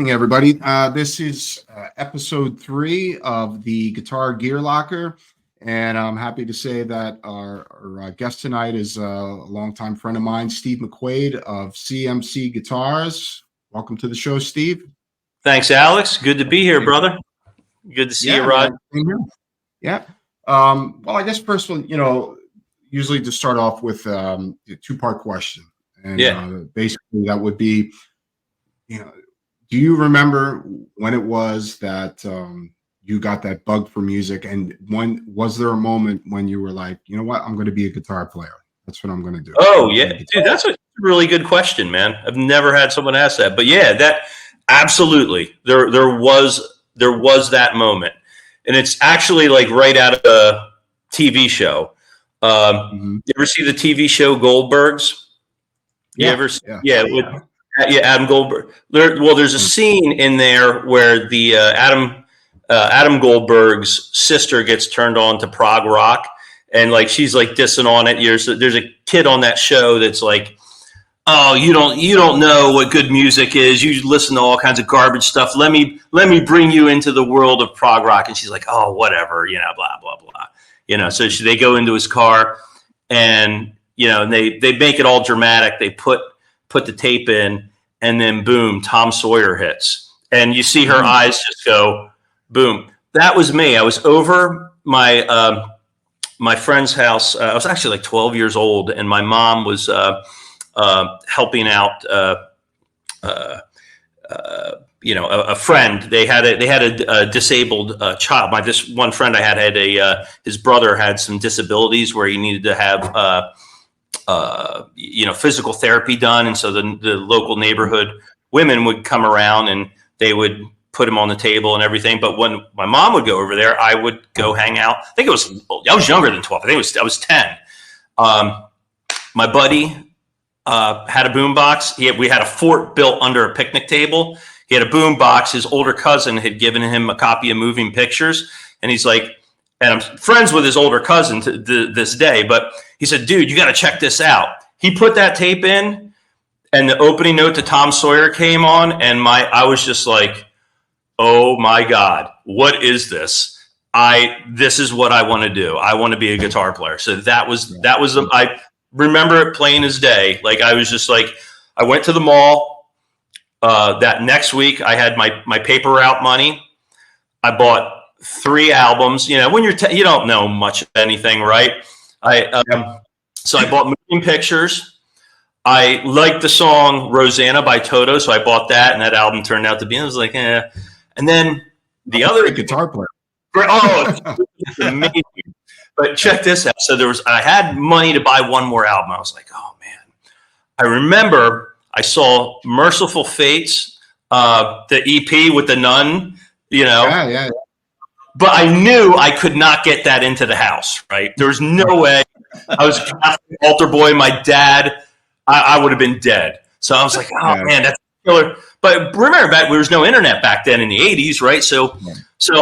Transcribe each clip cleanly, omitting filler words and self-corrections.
evening, everybody. This is episode 3 of the Guitar Gear Locker, and I'm happy to say that our guest tonight is a longtime friend of mine, Steve McQuaid of CMC Guitars. Welcome to the show, Steve. Thanks, Alex. Good to be here, brother. Good to see you, Rod. Yeah. Well, I guess first one, usually to start off with a two-part question, and basically that would be, do you remember when it was that you got that bug for music, and when was there a moment when you were like, you know what, I'm going to be a guitar player? That's what I'm going to do. Oh yeah, dude, that's a really good question, man. I've never had someone ask that, but yeah, that absolutely there was that moment, and it's actually like right out of a TV show. You ever see the TV show Goldbergs? Adam Goldberg. There's a scene in there where the Adam Goldberg's sister gets turned on to prog rock, and like she's like dissing on it. There's a kid on that show that's like, "Oh, you don't know what good music is. You listen to all kinds of garbage stuff. Let me bring you into the world of prog rock." And she's like, "Oh, whatever, blah blah blah." So they go into his car, and they make it all dramatic. They put the tape in, and then boom, Tom Sawyer hits, and you see her eyes just go boom. That was me. I was over my my friend's house. I was actually like 12 years old, and my mom was helping out a friend. They had a disabled child. This one friend I had his brother had some disabilities where he needed to have physical therapy done, and so the local neighborhood women would come around and they would put him on the table and everything. But when my mom would go over there, I would go hang out. I was younger than 12. I was 10. My buddy had a boombox. We had a fort built under a picnic table. He had a boombox. His older cousin had given him a copy of Moving Pictures, and he's like, and I'm friends with his older cousin to this day, but he said, "Dude, you got to check this out." He put that tape in, and the opening note to Tom Sawyer came on, and I was just like, "Oh my God, what is this? This is what I want to do. I want to be a guitar player." So I remember it plain as day. Like I was just like, I went to the mall. That next week, I had my paper route money. I bought 3 albums. When you don't know much of anything, right? So I bought Moving Pictures. I liked the song Rosanna by Toto, so I bought that, and that album turned out to be. I was like, eh. And then the other guitar player. Oh, it's amazing. But check this out. So I had money to buy one more album. I was like, oh man. I remember I saw Merciful Fates, the EP with the nun. Yeah. But I knew I could not get that into the house, right? There was no way. I was a Catholic altar boy. My dad, I would have been dead. So I was like, oh, man, that's killer. But remember, there was no internet back then in the 80s, right? So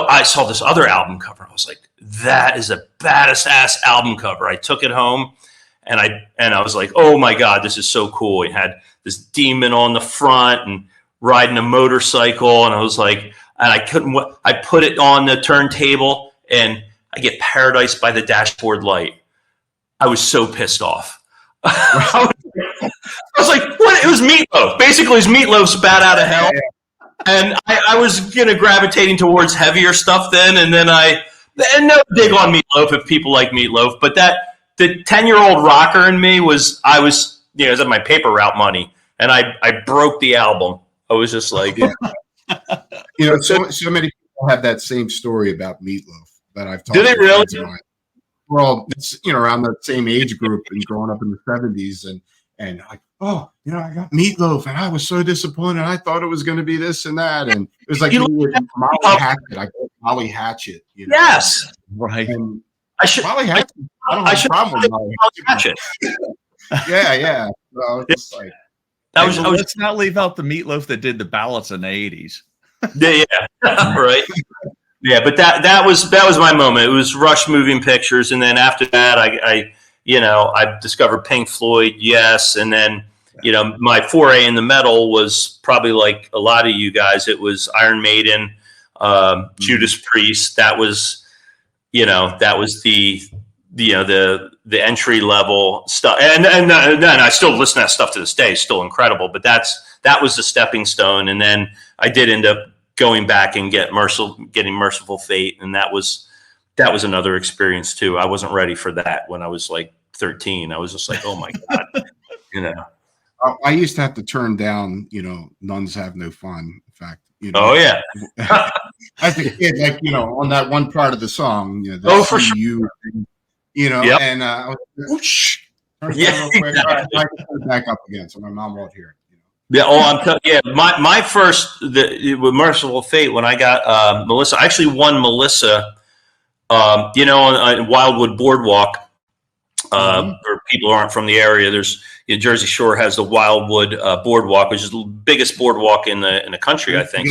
I saw this other album cover. I was like, that is a badass album cover. I took it home, and I was like, oh, my God, this is so cool. It had this demon on the front and riding a motorcycle, and I was like, and I put it on the turntable, and I get Paradise by the Dashboard Light. I was so pissed off. I was like, what? It was Meatloaf. Basically, it's Meatloaf's Bat Out of Hell. And I was gravitating towards heavier stuff then, and then and no dig on Meatloaf if people like Meatloaf, but the 10-year-old rocker in me was I was at my paper route money, and I broke the album. I was just like, so many people have that same story about Meatloaf that I've talked. Do they really? We're all around that same age group and growing up in the 70s, and like, oh, I got Meatloaf, and I was so disappointed. I thought it was going to be this and that, and it was like Molly Hatchet. I got Molly Hatchet. Yes, right. And Molly Hatchet. I don't have a problem with Molly Hatchet. yeah. So it's like. Let's not leave out the Meatloaf that did the ballads in the 80s. Yeah, right. Yeah, but that was my moment. It was Rush Moving Pictures, and then after that, I discovered Pink Floyd, yes, and then you know, my foray in the metal was probably like a lot of you guys. It was Iron Maiden, Judas Priest. That was, you know, that was the entry level stuff. And I still listen to that stuff to this day. It's still incredible. But that was the stepping stone. And then I did end up going back and getting Merciful Fate, and that was another experience too. I wasn't ready for that when I was like 13. I was just like, oh my God, you know. I used to have to turn down, you know, Nuns Have No Fun. In fact, you know. Oh yeah. As a kid, like, you know, on that one part of the song, you know, oh for sure. You know, yep. And I was like, shh, turn it down real quick. Exactly. I can put it back up again, so my mom won't hear it. Yeah. Oh, my first with Merciful Fate, when I got Melissa, I actually won Melissa. You know, on Wildwood Boardwalk. For people who aren't from the area, there's Jersey Shore has the Wildwood Boardwalk, which is the biggest boardwalk in the country, I think.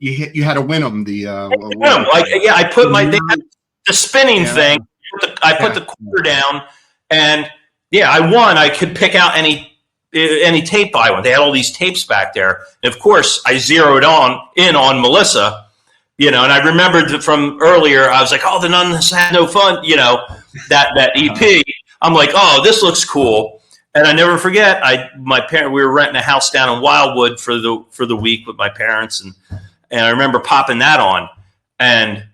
You had to win them. I put the spinning thing. I put the quarter down, and I won. I could pick out any tape I want. They had all these tapes back there, and of course, I zeroed in on Melissa. You know, and I remembered from earlier, I was like, oh, the Nuns Had No Fun, you know, that EP. I'm like, oh, this looks cool. And I never forget, we were renting a house down in Wildwood for the week with my parents, and I remember popping that on. And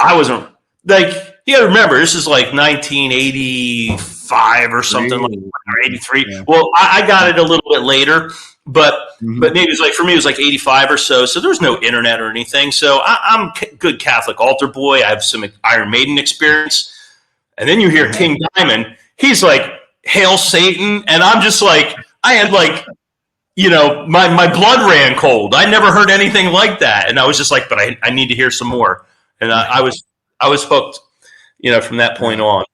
I wasn't like, you gotta remember, this is like 1985 or something, like, or 83. Yeah. Well, I got it a little bit later. But maybe it was like, for me, it was like 85 or so. So there was no internet or anything. So I'm a good Catholic altar boy. I have some Iron Maiden experience. And then you hear King Diamond. He's like, Hail Satan. And I'm just like, I had like, you know, my blood ran cold. I never heard anything like that. And I was just like, but I need to hear some more. And I was hooked, you know, from that point on.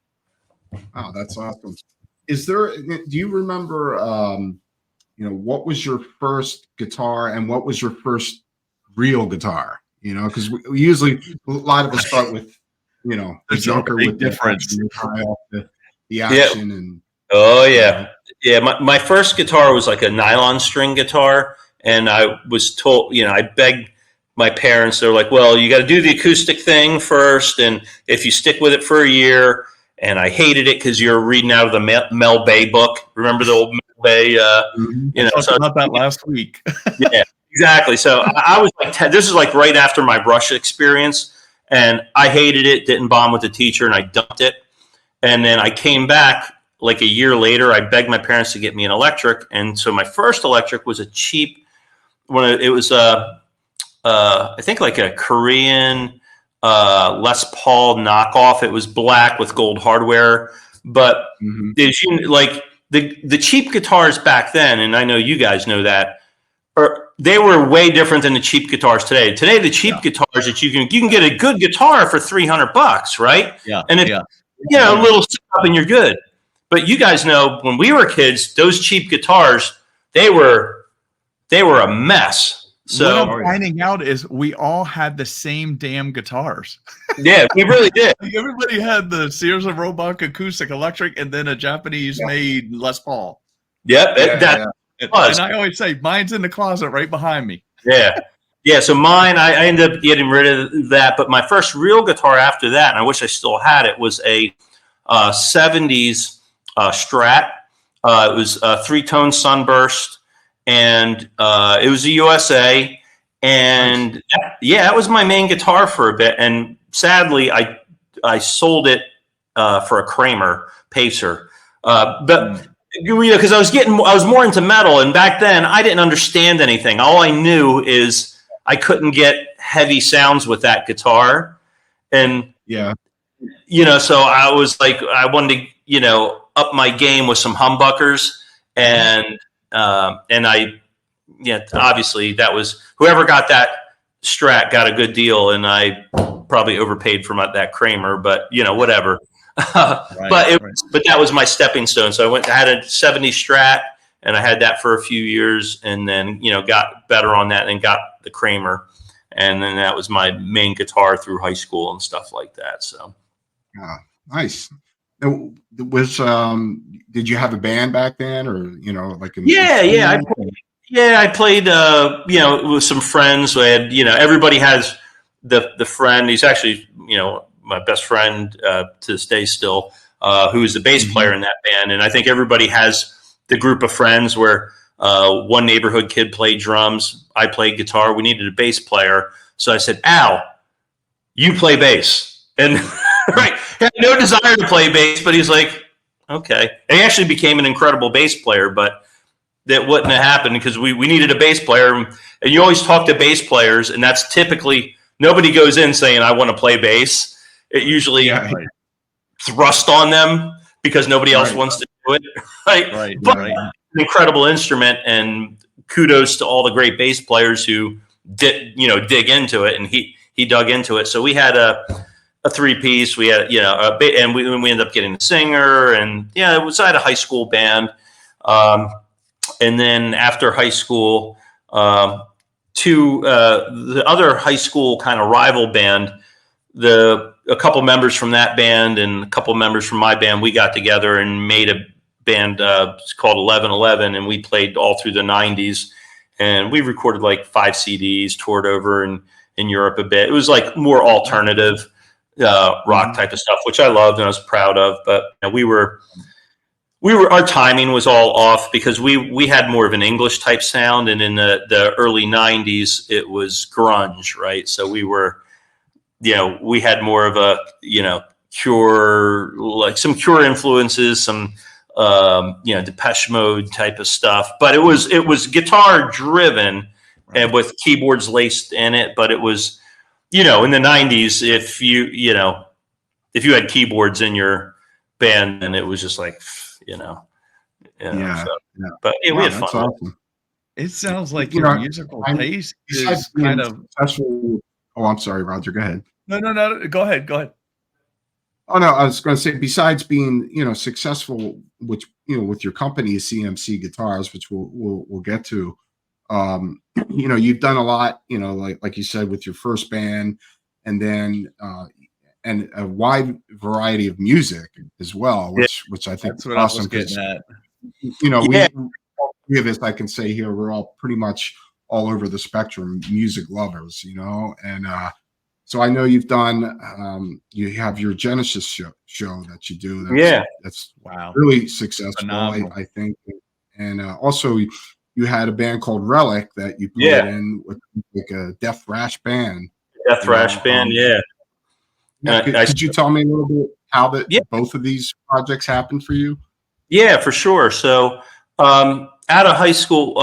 Oh, that's awesome. Do you remember, you know, what was your first guitar and what was your first real guitar? You know, because we usually, a lot of us start with, you know, the junker with difference. The action and. Oh yeah. My first guitar was like a nylon string guitar. And I was told, you know, I begged my parents, they're like, well, you got to do the acoustic thing first. And if you stick with it for a year, and I hated it because you're reading out of the Mel Bay book. Remember the old Mel Bay? You know, talked about that last week. Yeah, exactly. So I was like, this is like right after my Russia experience, and I hated it. Didn't bond with the teacher, and I dumped it. And then I came back like a year later. I begged my parents to get me an electric, and so my first electric was a cheap one. It was I think like a Korean Les Paul knockoff. It was black with gold hardware, but like the cheap guitars back then, and I know you guys know that, they were way different than the cheap guitars today. Today, the cheap guitars that you can get a good guitar for $300, right? Yeah, and you know, a little stuff and you're good. But you guys know when we were kids, those cheap guitars, they were a mess. So what I'm finding out is we all had the same damn guitars. Yeah, we really did. Everybody had the Sears and Roebuck acoustic electric, and then a Japanese made Les Paul. Yep, and I always say mine's in the closet right behind me. Yeah. So mine, I ended up getting rid of that. But my first real guitar after that, and I wish I still had it, was a 70s Strat. It was a 3-tone Sunburst. And it was a USA, and it was my main guitar for a bit. And sadly, I sold it for a Kramer Pacer, but you know, because I was more into metal, and back then I didn't understand anything. All I knew is I couldn't get heavy sounds with that guitar, and you know, so I was like, I wanted to, you know, up my game with some humbuckers. And obviously that was whoever got that Strat got a good deal, and I probably overpaid for that Kramer, but you know, whatever. But that was my stepping stone. So I had a 70 Strat, and I had that for a few years, and then, you know, got better on that and got the Kramer, and then that was my main guitar through high school and stuff like that. So, nice. Was did you have a band back then, or like I played with some friends. We had everybody has the friend. He's actually my best friend to this day still, who's the bass player in that band. And I think everybody has the group of friends where one neighborhood kid played drums, I played guitar. We needed a bass player, so I said, "Al, you play bass." And right, he had no desire to play bass, but he's like, "Okay." And he actually became an incredible bass player, but that wouldn't have happened because we needed a bass player. And you always talk to bass players, and that's typically nobody goes in saying, "I want to play bass." It usually thrust on them because nobody else wants to do it. Right. But an incredible instrument, and kudos to all the great bass players who dig into it, and he dug into it. So we had a 3-piece. We had and we ended up getting a singer, and it was at a high school band. And then after high school, the other high school kind of rival band, a couple members from that band and a couple members from my band, we got together and made a band it's called 1111, and we played all through the 90s. And we recorded like 5 CDs, toured over in Europe a bit. It was like more alternative rock type of stuff, which I loved and I was proud of. But our timing was all off because we had more of an English type sound, and in the early 90s it was grunge, right? So we were, we had more of a Cure, like some Cure influences, some Depeche Mode type of stuff, but it was guitar driven and with keyboards laced in it. But it was in the 90s, if you had keyboards in your band, then it was just like But we had fun. Awesome. It sounds like your musical taste is kind of successful. Oh, I'm sorry, Roger. Go ahead. No. Go ahead. Oh no, I was going to say, besides being successful, which with your company CMC Guitars, which we'll get to, you've done a lot. Like you said, with your first band, and then and a wide variety of music as well, which I think that's is what awesome. I was getting at. We of us, I can say here, we're all pretty much all over the spectrum, music lovers, and so I know you've done, you have your Genesis show that you do. That's wow, really successful, I think. And also you had a band called Rellik that you played in with like a Death Thrash band. Could you tell me a little bit how both of these projects happened for you? Yeah, for sure. So out of high school,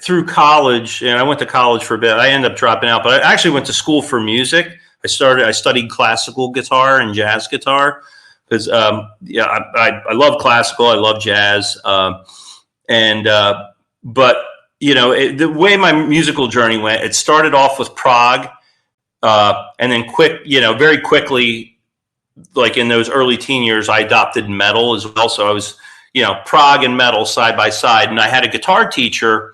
through college, and I went to college for a bit. I ended up dropping out, but I actually went to school for music. I studied classical guitar and jazz guitar because I love classical, I love jazz, but the way my musical journey went, it started off with prog, and then very quickly, like in those early teen years, I adopted metal as well. So I was prog and metal side by side. And I had a guitar teacher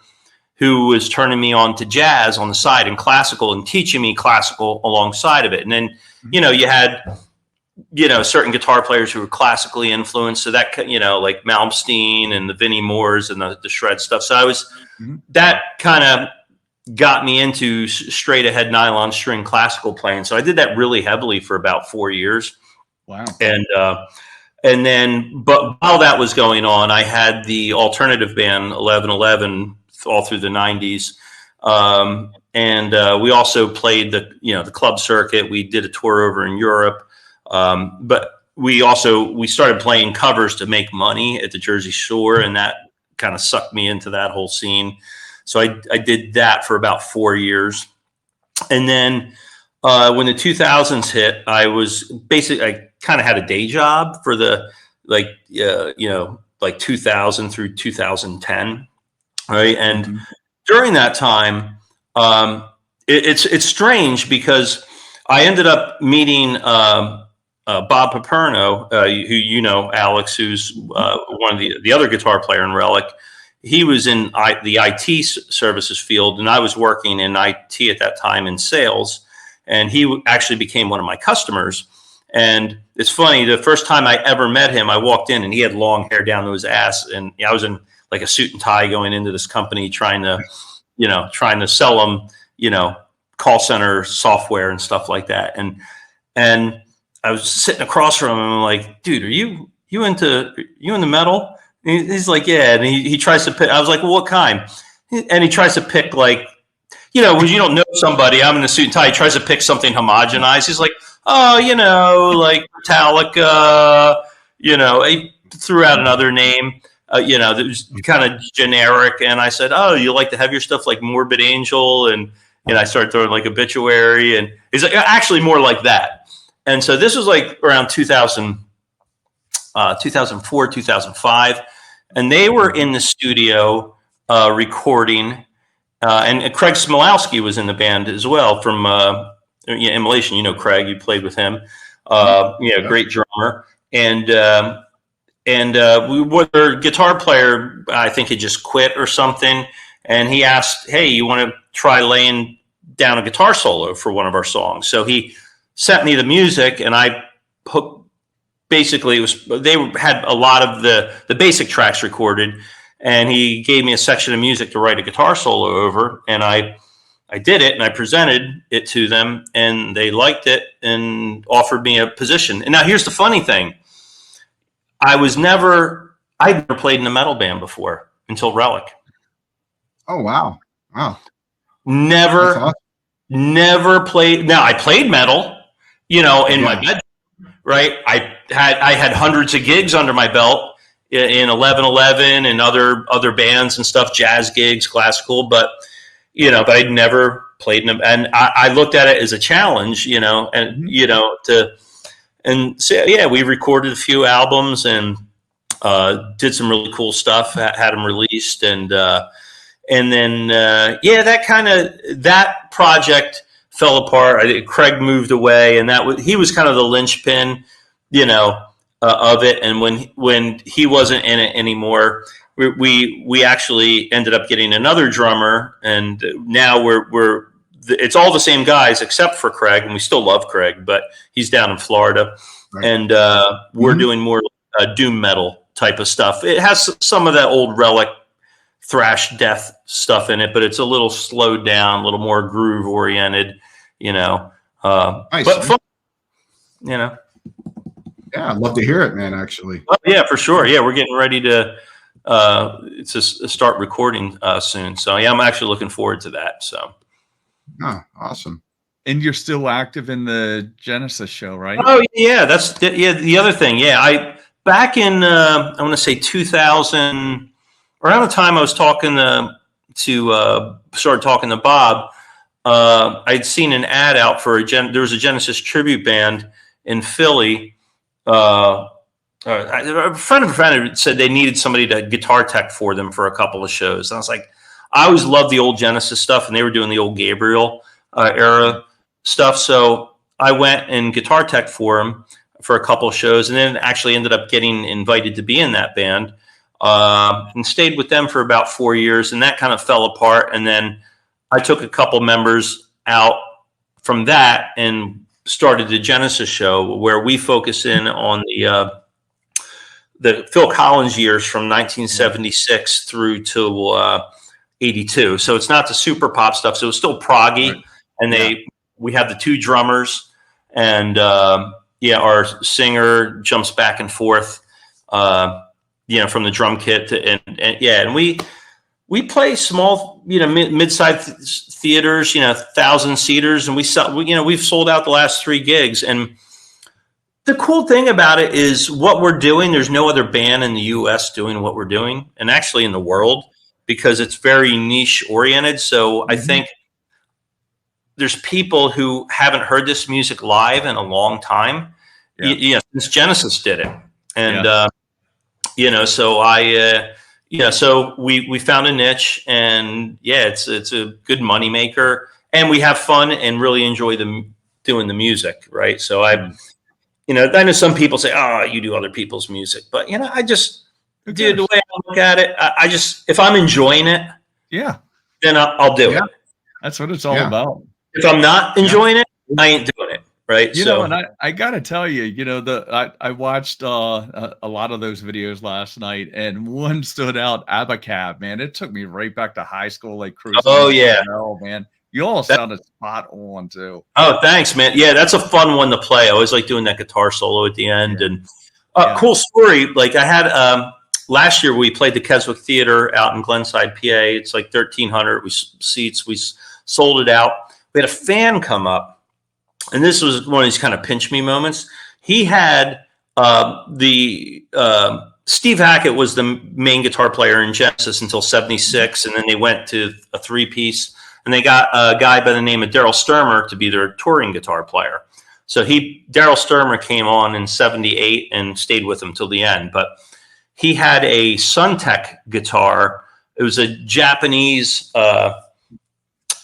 who was turning me on to jazz on the side and classical and teaching me classical alongside of it. And then, you had, certain guitar players who were classically influenced. So that, like Malmsteen and the Vinnie Moores and the shred stuff. So that kind of got me into straight ahead nylon string classical playing. So I did that really heavily for about 4 years. Wow. And then, but while that was going on, I had the alternative band 1111 all through the 90s. And we also played the club circuit. We did a tour over in Europe. But we started playing covers to make money at the Jersey Shore, and that kind of sucked me into that whole scene. So I did that for about 4 years. And then when the 2000s hit, I kind of had a day job for the like 2000 through 2010, right? And during that time, it's strange because I ended up meeting Bob Paperno, who Alex, who's one of the other guitar player in Rellik. He was in the IT services field, and I was working in IT at that time in sales, and he actually became one of my customers. And it's funny, the first time I ever met him, I walked in and he had long hair down to his ass. And I was in like a suit and tie going into this company trying to sell them, call center software and stuff like that. And I was sitting across from him and I'm like, dude, are you into metal? And he's like, yeah. And he tries to pick, I was like, well, what kind? And he tries to pick like, when you don't know somebody, I'm in a suit and tie, he tries to pick something homogenized. He's like, oh, like Metallica, he threw out another name, that was kind of generic. And I said, oh, you like the heavier stuff like Morbid Angel? And I started throwing like Obituary. And he's like, actually more like that. And so this was like around 2004, 2005. And they were in the studio recording. And Craig Smolowski was in the band as well from Immolation. Craig, you played with him. Great drummer. And their guitar player, I think, had just quit or something. And he asked, hey, you want to try laying down a guitar solo for one of our songs? So he sent me the music, and I basically they had a lot of the basic tracks recorded. And he gave me a section of music to write a guitar solo over. And I did it and I presented it to them and they liked it and offered me a position. And now here's the funny thing. I'd never played in a metal band before until Rellik. Oh, wow. Never played. Now I played metal, in my bedroom, right? I had hundreds of gigs under my belt in 1111 and other bands and stuff, jazz gigs, classical, but I'd never played in them. And I looked at it as a challenge, and so we recorded a few albums and did some really cool stuff, had them released. And then that project fell apart. Craig moved away, and he was kind of the linchpin, of it. And when he wasn't in it anymore, we actually ended up getting another drummer, and now it's all the same guys except for Craig, and we still love Craig, but he's down in Florida. Right. And we're doing more doom metal type of stuff. It has some of that old Rellik thrash death stuff in it, but it's a little slowed down, a little more groove oriented, nice. But fun, Yeah, I'd love to hear it, man, actually. Oh, yeah, for sure. Yeah, we're getting ready to start recording soon. So, yeah, I'm actually looking forward to that. So, oh, awesome. And you're still active in the Genesis show, right? Oh, yeah, that's the other thing. Yeah, back in, I want to say 2000, around the time I was talking started talking to Bob, I'd seen an ad out for there was a Genesis tribute band in Philly. A friend of a friend said they needed somebody to guitar tech for them for a couple of shows. And I was like, I always loved the old Genesis stuff, and they were doing the old Gabriel era stuff. So I went and guitar tech for them for a couple of shows, and then actually ended up getting invited to be in that band, and stayed with them for about 4 years. And that kind of fell apart. And then I took a couple members out from that and started the Genesis show, where we focus in on the Phil Collins years from 1976 through to 82. So it's not the super pop stuff. So it's still proggy, right. And we have the two drummers, and our singer jumps back and forth, from the drum kit and we play small, mid-sized theaters, 1,000-seaters, and we've sold out the last 3 gigs. And the cool thing about it is what we're doing. There's no other band in the U.S. doing what we're doing, and actually in the world, because it's very niche oriented. So I think there's people who haven't heard this music live in a long time. Since Genesis did it, and so we found a niche, and it's a good moneymaker, and we have fun and really enjoy doing the music, right? So I know some people say, "Oh, you do other people's music," but I just do the way I look at it. I just, if I'm enjoying it, then I'll do it. That's what it's all about. If I'm not enjoying it, I ain't doing it, right? You know, and I got to tell you, I watched a lot of those videos last night, and one stood out, Abacab, man. It took me right back to high school, like cruising. Oh yeah, man. You all sounded spot on too. Oh, thanks, man. Yeah, that's a fun one to play. I always like doing that guitar solo at the end. Yeah. And cool story. Like I had last year, we played the Keswick Theater out in Glenside, PA. It's like 1,300 seats. We sold it out. We had a fan come up, and this was one of these kind of pinch me moments. He had Steve Hackett was the main guitar player in Genesis until '76, and then they went to a 3-piece. And they got a guy by the name of Daryl Sturmer to be their touring guitar player. So Daryl Sturmer came on in '78 and stayed with them till the end. But he had a Suntech guitar. It was a Japanese, like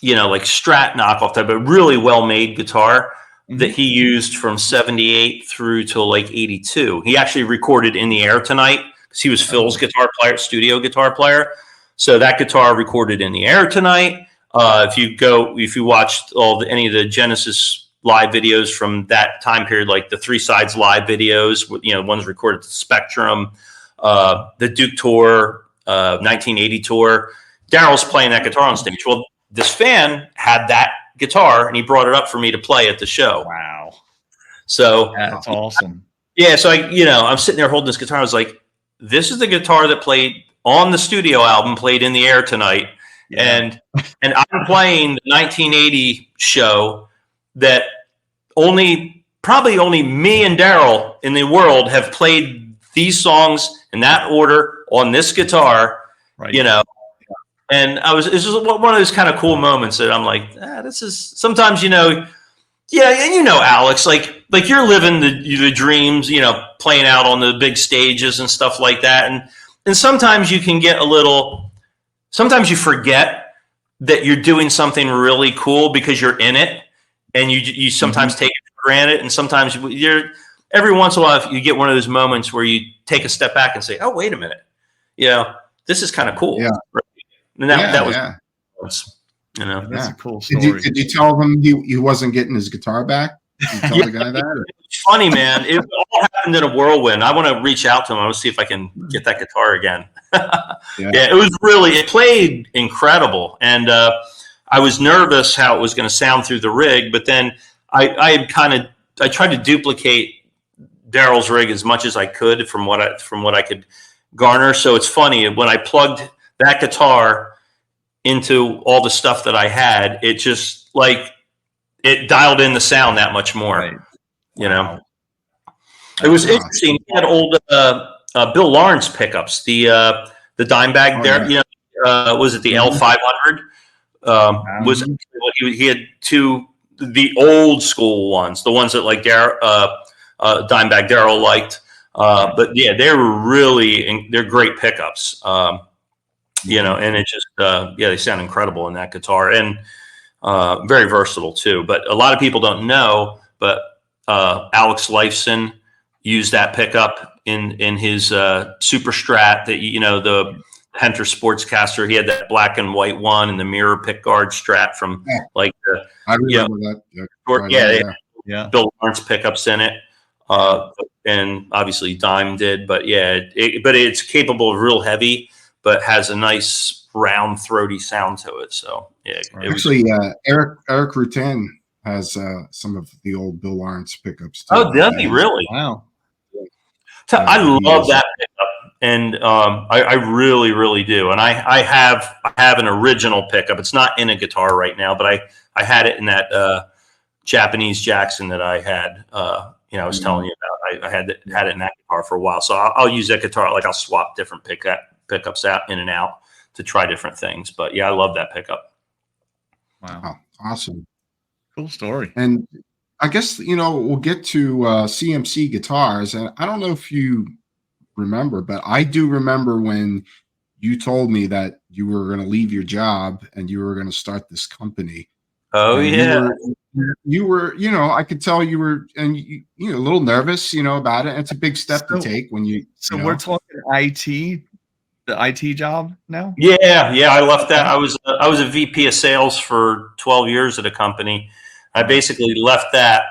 Strat knockoff type, but really well-made guitar that he used from '78 through till like '82. He actually recorded In the Air Tonight because he was Phil's guitar player, studio guitar player. So that guitar recorded In the Air Tonight. If you watched any of the Genesis live videos from that time period, like the 3 Sides live videos, ones recorded at the Spectrum, the Duke Tour, 1980 tour, Daryl's playing that guitar on stage. Well, this fan had that guitar and he brought it up for me to play at the show. Wow. So that's awesome. Yeah. So I'm sitting there holding this guitar. I was like, this is the guitar that played on the studio album, played In the Air Tonight. Yeah. And I'm playing the 1980 show that probably only me and Daryl in the world have played these songs in that order on this guitar, right. And it's just one of those kind of cool moments that I'm like, this is sometimes, and Alex, like you're living the dreams, playing out on the big stages and stuff like that. And sometimes you can get sometimes you forget that you're doing something really cool because you're in it, and you sometimes take it for granted. And sometimes every once in a while, you get one of those moments where you take a step back and say, oh, wait a minute. This is kind of cool. Yeah. Right? And that was, that's a cool story. Did you tell him he wasn't getting his guitar back? Did you tell the guy that? It's funny, man. It all happened in a whirlwind. I want to reach out to him. I want to see if I can get that guitar again. It played incredible. And I was nervous how it was going to sound through the rig, but then I tried to duplicate Daryl's rig as much as I could from what I could garner. So it's funny, when I plugged that guitar into all the stuff that I had, it just it dialed in the sound that much more. Right. It was interesting. He had old Bill Lawrence pickups, the Dimebag was it the L500? He had two, the old school ones, the ones that Dimebag Daryl liked. But yeah, they're great pickups. And it just, they sound incredible in that guitar, and very versatile too. But a lot of people don't know, but Alex Lifeson used that pickup in his Super Strat, that the Hunter Sportscaster. He had that black and white one and the mirror pickguard Strat from I remember that. Bill Lawrence pickups in it. And obviously Dime did, but but it's capable of real heavy, but has a nice round throaty sound to it. So Eric Rutan has some of the old Bill Lawrence pickups too. Oh, does he really? Wow. So I love that pickup, and I really, really do. And I have an original pickup. It's not in a guitar right now, but I had it in that Japanese Jackson that I had. I was telling you about. I had it in that guitar for a while, so I'll use that guitar. I'll swap different pickups out in and out to try different things. But yeah, I love that pickup. Wow, awesome, cool story. And I guess we'll get to CMC Guitars, and I don't know if you remember, but I do remember when you told me that you were going to leave your job and you were going to start this company. Oh, and yeah. You were, I could tell you were, and a little nervous, about it. It's a big step to take when you. So we're talking IT, the IT job now. Yeah. I left that. I was a VP of sales for 12 years at a company. I basically left that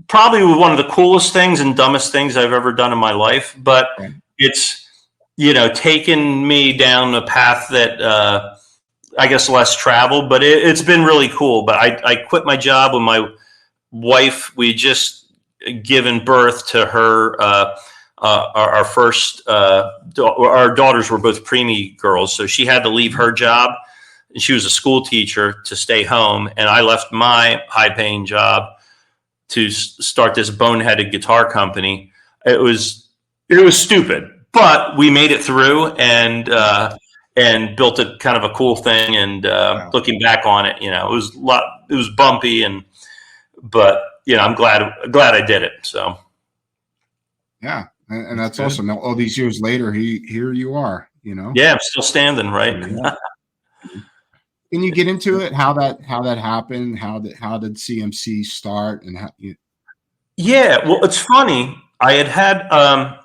probably one of the coolest things and dumbest things I've ever done in my life, but it's, taken me down a path that I guess less traveled, but it's been really cool. But I quit my job when my wife, we just given birth to her, our first, our daughters were both preemie girls. So she had to leave her job. She was a school teacher to stay home. And I left my high paying job to start this boneheaded guitar company. It was stupid, but we made it through and built a kind of a cool thing. And looking back on it, it was bumpy but I'm glad I did it. So. Yeah. And that's awesome. Now, all these years later, here you are, Yeah, I'm still standing, right? Yeah. Can you get into it? How that happened? How did CMC start? And Yeah, well, it's funny. I had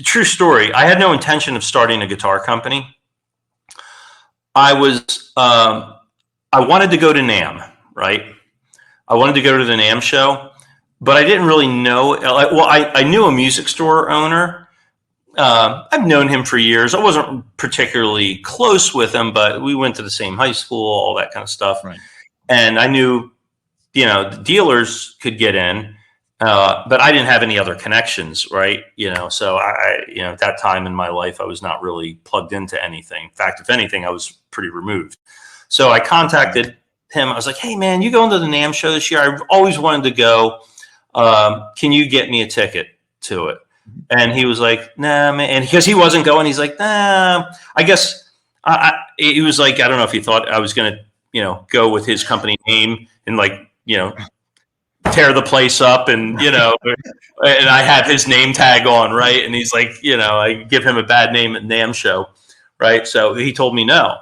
true story. I had no intention of starting a guitar company. I wanted to go to NAMM, right? I wanted to go to the NAMM show, but I didn't really know. Well, I knew a music store owner. I've known him for years. I wasn't particularly close with him, but we went to the same high school, all that kind of stuff. Right. And I knew, the dealers could get in, but I didn't have any other connections, right? So I at that time in my life, I was not really plugged into anything. In fact, if anything, I was pretty removed. So I contacted him. I was like, hey, man, you going to the NAMM show this year? I've always wanted to go. Can you get me a ticket to it? And he was like, nah, man. And because he wasn't going, he's like, nah, I guess he was like, I don't know if he thought I was going to, go with his company name and tear the place up and, and I have his name tag on. Right. And he's like, I give him a bad name at NAMM show. Right. So he told me no.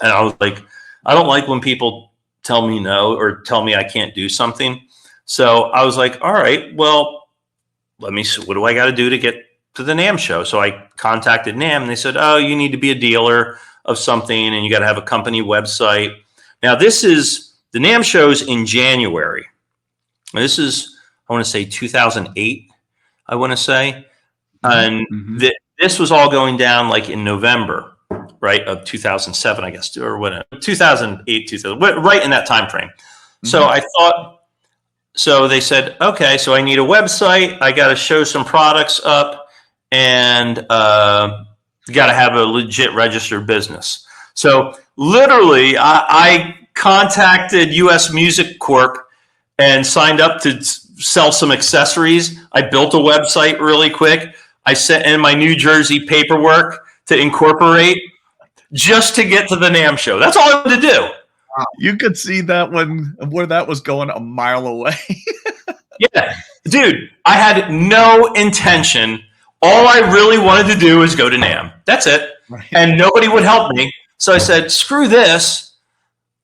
And I was like, I don't like when people tell me no or tell me I can't do something. So I was like, all right, well, let me see, what do I got to do to get to the NAMM show? So I contacted NAMM and they said, oh, you need to be a dealer of something and you got to have a company website. Now the NAMM show's in January. This is, I want to say 2008, I want to say. And this was all going down like in November, right, of 2007, I guess, or whatever, 2008, 2000, right in that time frame. So I thought, so they said, okay, so I need a website. I got to show some products up and you got to have a legit registered business. So literally I contacted US Music Corp and signed up to sell some accessories. I built a website really quick. I sent in my New Jersey paperwork to incorporate just to get to the NAMM show. That's all I wanted to do. You could see that where that was going a mile away. Yeah, dude, I had no intention. All I really wanted to do was go to NAMM. That's it. Right. And nobody would help me. So I said, screw this.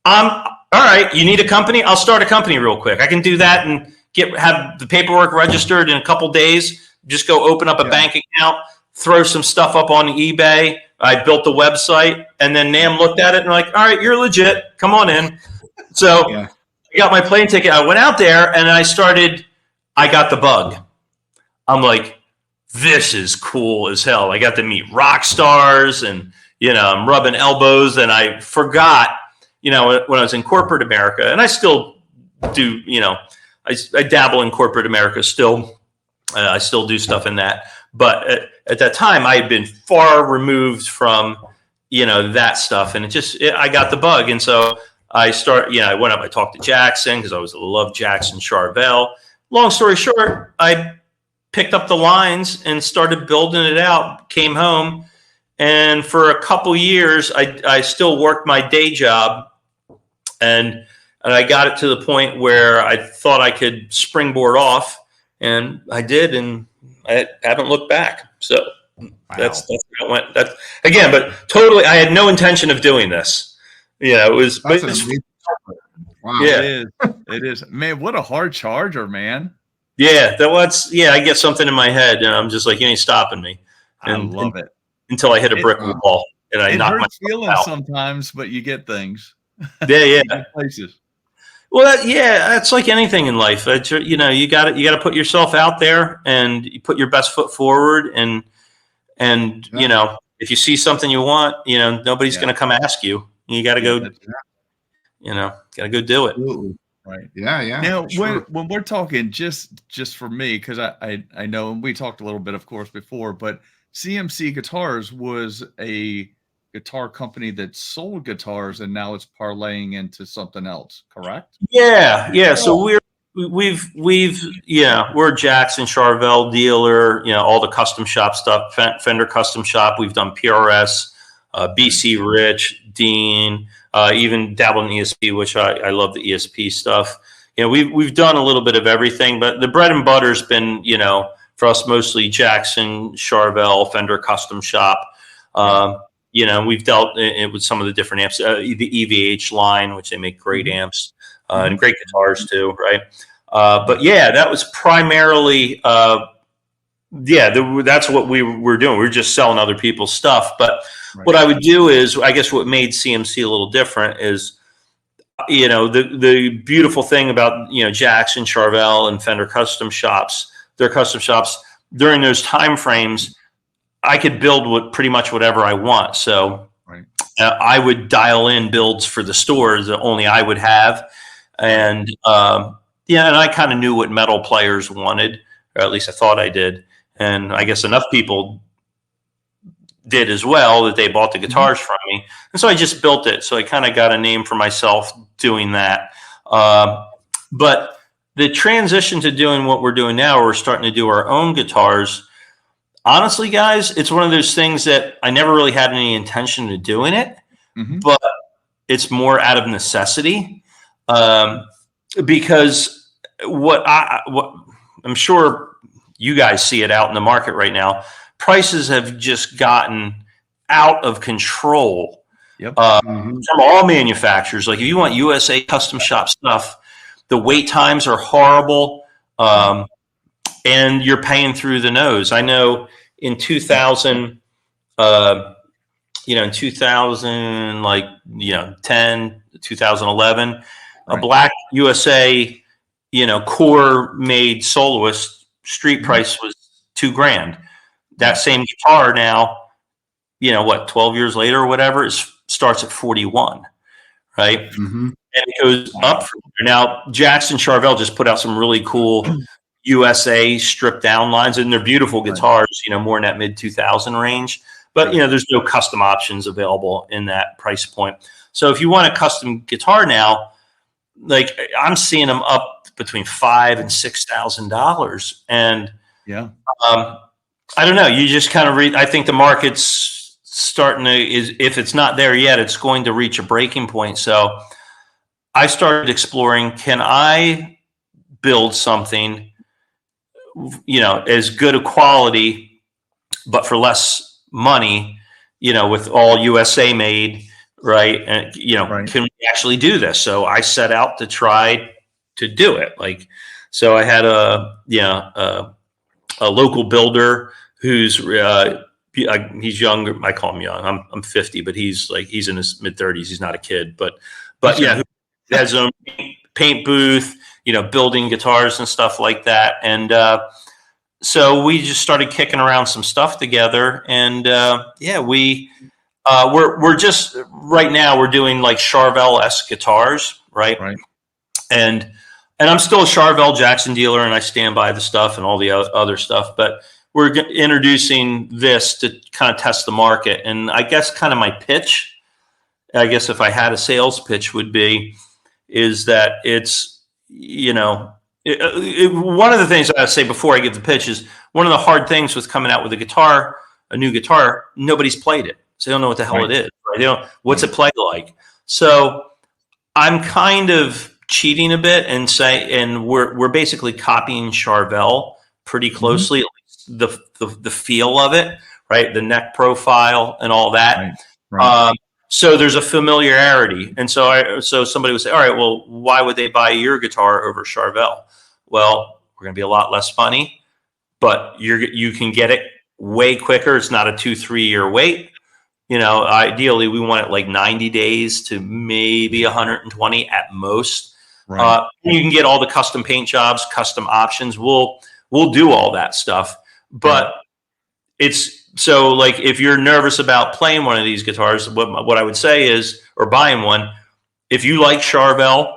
All right, you need a company? I'll start a company real quick. I can do that and have the paperwork registered in a couple days. Just go open up a bank account, throw some stuff up on eBay. I built the website, and then NAMM looked at it and like, all right, you're legit. Come on in. So I got my plane ticket. I went out there, and I got the bug. I'm like, this is cool as hell. I got to meet rock stars, and, I'm rubbing elbows, and I forgot, when I was in corporate America, and I still do, I dabble in corporate America still. I still do stuff in that. But at that time, I had been far removed from, that stuff. And I got the bug. And so I went up, I talked to Jackson because I love Jackson Charvel. Long story short, I picked up the lines and started building it out, came home. And for a couple years, I still worked my day job. And I got it to the point where I thought I could springboard off. And I did. And I haven't looked back. So that's how it went. That's again, but totally, I had no intention of doing this. It was. Wow. Yeah, it is. Man, what a hard charger, man. Yeah, I get something in my head, and I'm just like, you ain't stopping me. I love it until I hit a brick wall and I knock my feelings out. Sometimes, but you get things. Yeah. Places. Well, yeah, it's like anything in life. You know, you got to put yourself out there and you put your best foot forward. And Yeah. you know, if you see something you want, you know, nobody's Yeah. going to come ask you. You got to Yeah, go. that's You know, got to go do it. Absolutely. right. Yeah, yeah. Now, For sure. when we're talking, just for me, because I know, and we talked a little bit, of course, before, but CMC Guitars was a guitar company that sold guitars, and now it's parlaying into something else, correct? Yeah, yeah. So we've yeah, we're a Jackson Charvel dealer. You know, all the custom shop stuff, Fender custom shop. We've done PRS, BC Rich, Dean, even dabbled in ESP, which I love the ESP stuff. You know, we've done a little bit of everything, but the bread and butter's been, you know, for us mostly Jackson Charvel, Fender custom shop. You know, we've dealt with some of the different amps, the EVH line, which they make great amps. And great guitars too, right? But yeah, that was primarily, that's what we were doing. We were just selling other people's stuff. But what I would do is, I guess what made CMC a little different is, you know, the beautiful thing about, you know, Jackson, Charvel, and Fender custom shops, their custom shops during those time frames, I could build pretty much whatever I want. So I would dial in builds for the stores that only I would have. And yeah, and I kind of knew what metal players wanted, or at least I thought I did. And I guess enough people did as well that they bought the guitars from me. And so I just built it. So I kind of got a name for myself doing that. But the transition to doing what we're doing now, we're starting to do our own guitars. Honestly, guys, it's one of those things that I never really had any intention of doing it, but it's more out of necessity. Because what I'm sure you guys see it out in the market right now, prices have just gotten out of control from all manufacturers. Like if you want USA custom shop stuff, the wait times are horrible, and you're paying through the nose. I know in 2000, you know, in 2000, like, you know, 10, 2011, a black USA, you know, core made soloist street price was $2,000. That same guitar now, you know, what, 12 years later or whatever, starts at 41, right? And it goes up from there. Now, Jackson Charvel just put out some really cool USA stripped down lines, and they're beautiful guitars, you know, more in that mid 2000 range. But, you know, there's no custom options available in that price point. So if you want a custom guitar now, like I'm seeing them up between $5,000 and $6,000. And I don't know, you just kind of I think the market's starting to, if it's not there yet, it's going to reach a breaking point. So I started exploring, can I build something, you know, as good a quality, but for less money, you know, with all USA made, right? And, you know, can we actually do this? So I set out to try to do it. Like, so I had a local builder who's, he's young. I call him young. I'm 50, but he's in his mid 30s. He's not a kid, but yeah, who has his own paint booth, you know, building guitars and stuff like that. And, so we just started kicking around some stuff together, and yeah, we're just right now we're doing like Charvel-esque guitars, right? And I'm still a Charvel Jackson dealer, and I stand by the stuff and all the other stuff. But we're introducing this to kind of test the market, and I guess kind of my pitch, I guess if I had a sales pitch, would be is that it's, you know. One of the things I say before I give the pitch is one of the hard things with coming out with a new guitar, nobody's played it. So they don't know what the hell it is. Right? They don't, what's it play like? So I'm kind of cheating a bit and we're basically copying Charvel pretty closely, at least the feel of it, right? The neck profile and all that. So there's a familiarity. And so somebody would say, all right, well, why would they buy your guitar over Charvel? Well, we're going to be a lot less money, but you can get it way quicker. It's not a 2-3 year wait. You know, ideally we want it like 90 days to maybe 120 at most. Right. You can get all the custom paint jobs, custom options. We'll do all that stuff. But it's so like if you're nervous about playing one of these guitars, what I would say is, or buying one, if you like Charvel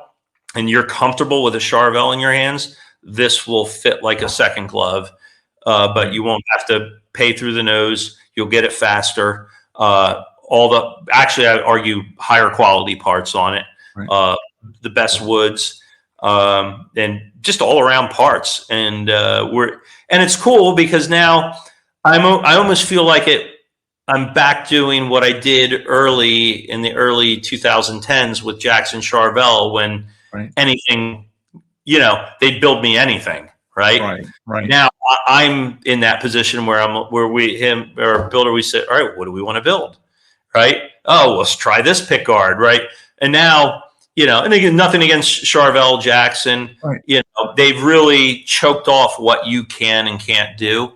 and you're comfortable with a Charvel in your hands, this will fit like a second glove. But you won't have to pay through the nose. You'll get it faster. Actually, I would argue higher quality parts on it. Right. The best woods, and just all around parts. And it's cool because now I almost feel like I'm back doing what I did early in the early 2010s with Jackson Charvel when anything, they'd build me anything. Right. Now I'm in that position where our builder, we said, all right, what do we want to build? Right. Oh, let's try this pick guard. Right. And now, and again, nothing against Charvel, Jackson, they've really choked off what you can and can't do.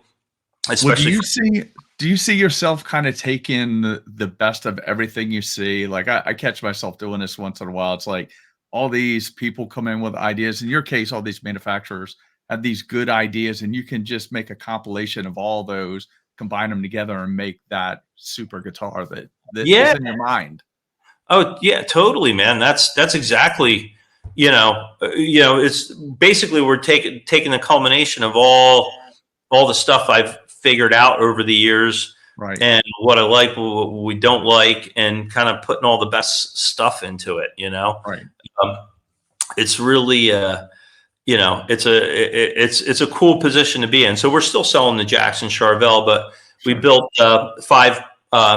Especially do you see yourself kind of taking the best of everything you see? Like I catch myself doing this once in a while. It's like all these people come in with ideas. In your case, all these manufacturers have these good ideas, and you can just make a compilation of all those, combine them together, and make that super guitar that is in your mind. Oh yeah, totally, man. That's exactly, it's basically we're taking the culmination of all the stuff I've figured out over the years, and what I like, what we don't like, and kind of putting all the best stuff into it. It's really, it's a cool position to be in. So we're still selling the Jackson Charvel, but we built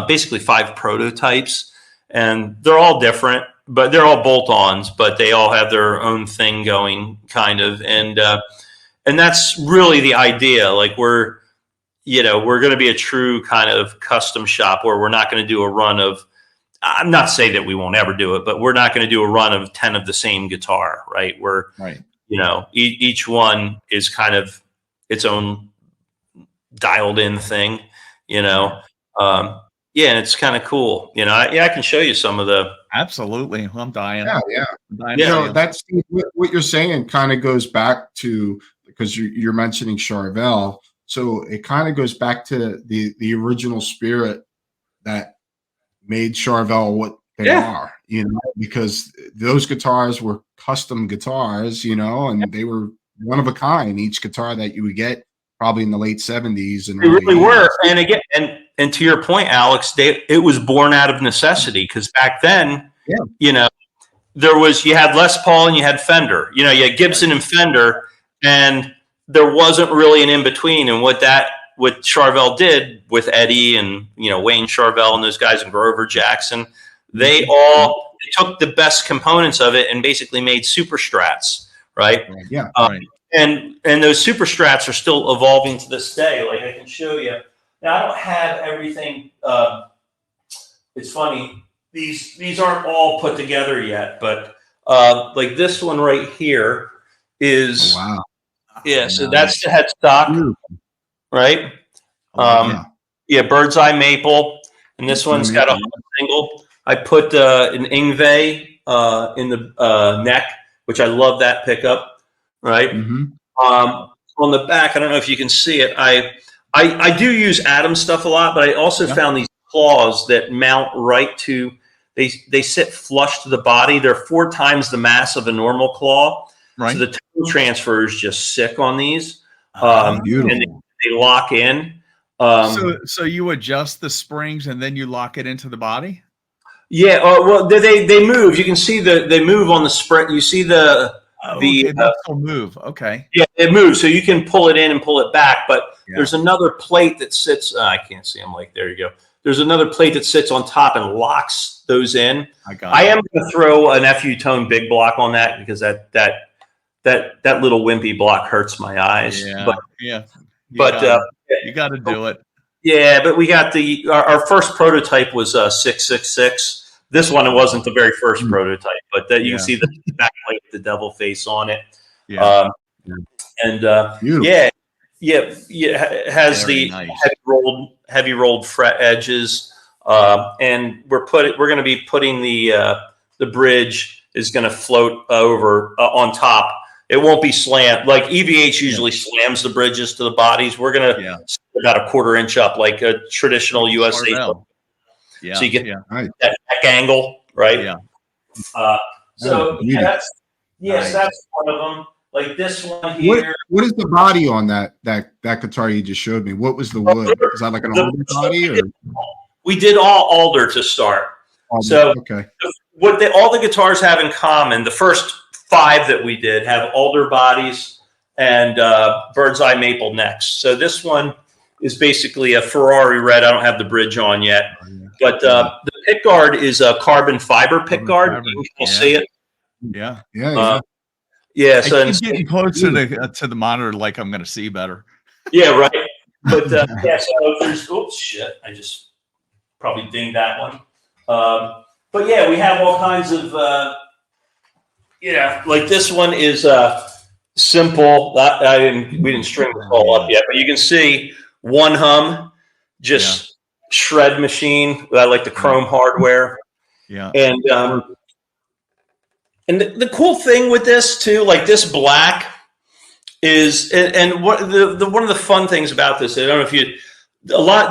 basically five prototypes, and they're all different, but they're all bolt-ons, but they all have their own thing going, kind of, and that's really the idea. Like we're going to be a true kind of custom shop where we're not going to do a run of. I'm not saying that we won't ever do it, but we're not going to do a run of 10 of the same guitar, right? Each one is kind of its own dialed in thing, and it's kind of cool. I can show you some of the. Absolutely. I'm dying. Yeah. I'm dying. That's what you're saying kind of goes back to, because you're mentioning Charvel. So it kind of goes back to the original spirit that made Charvel what they are, because those guitars were custom guitars, and they were one of a kind. Each guitar that you would get probably in the late 70s, and they really were. And again, and to your point, Alex, it was born out of necessity, because back then, you had Les Paul and you had Fender. You had Gibson and Fender, and there wasn't really an in between. And what Charvel did with Eddie and Wayne Charvel and those guys and Grover Jackson, they took the best components of it and basically made super strats, right? And those super strats are still evolving to this day. Like I can show you. Now I don't have everything. It's funny. These aren't all put together yet, but like this one right here is. Oh, wow. Yeah, so that's the headstock, right? Bird's eye maple, and this one's got a single. I put an Ingve in the neck, which I love that pickup, right? On the back, I don't know if you can see it. I do use Atom stuff a lot, but I also found these claws that mount right to. They sit flush to the body. They're 4 times the mass of a normal claw. So the tone transfer is just sick on these, and they lock in. So you adjust the springs and then you lock it into the body. Yeah. Well, they move. You can see they move on the spring. You see the move. Okay. Yeah, it moves. So you can pull it in and pull it back. But there's another plate that sits. I can't see them. Like there you go. There's another plate that sits on top and locks those in. I am going to throw an FU Tone big block on that, because that little wimpy block hurts my eyes. You got to do it. Yeah, but we got our first prototype was 666. This one, it wasn't the very first prototype, but you can see the back plate with the devil face on it. It has the heavy rolled fret edges, and we're going to be putting the bridge is going to float over on top. It won't be slant. Like EVH usually slams the bridges to the bodies. We're going to about a 1/4 inch up, like a traditional USA. Yeah. So you get that neck angle, right? Yeah. So that's that's one of them. Like this one here. What is the body on that guitar you just showed me? What was the wood? Is that like an alder body? Or? We did all alder to start. Alder. So okay. All the guitars have in common, the first 5 that we did have alder bodies and bird's eye maple necks. So this one is basically a Ferrari red. I don't have the bridge on yet, but the pick guard is a carbon fiber pick guard. You can see it. Yeah. So I'm getting closer to the monitor, like I'm going to see better. Yeah, right. But so there's. Oops, shit! I just probably dinged that one. But yeah, we have all kinds of. Like this one is simple. We didn't string this all up yet, but you can see one hum, just shred machine. I like the chrome hardware. Yeah. And the cool thing with this too, like this black is, and what one of the fun things about this, I don't know if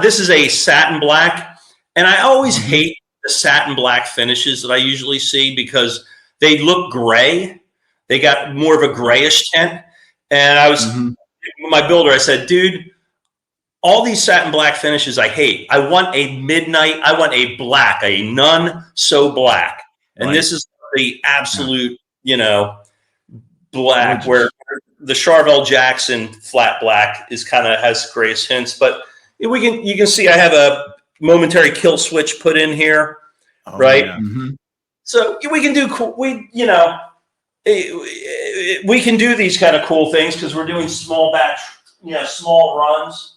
this is a satin black, and I always hate the satin black finishes that I usually see because they look gray. They got more of a grayish tint. And I was my builder, I said, dude, all these satin black finishes I hate. I want a midnight, I want a black, a none so black. And this is the absolute, black, where the Charvel Jackson flat black is has grayish hints. But you can see I have a momentary kill switch put in here, right? Yeah. So we can do cool. We can do these kind of cool things because we're doing small batch, small runs.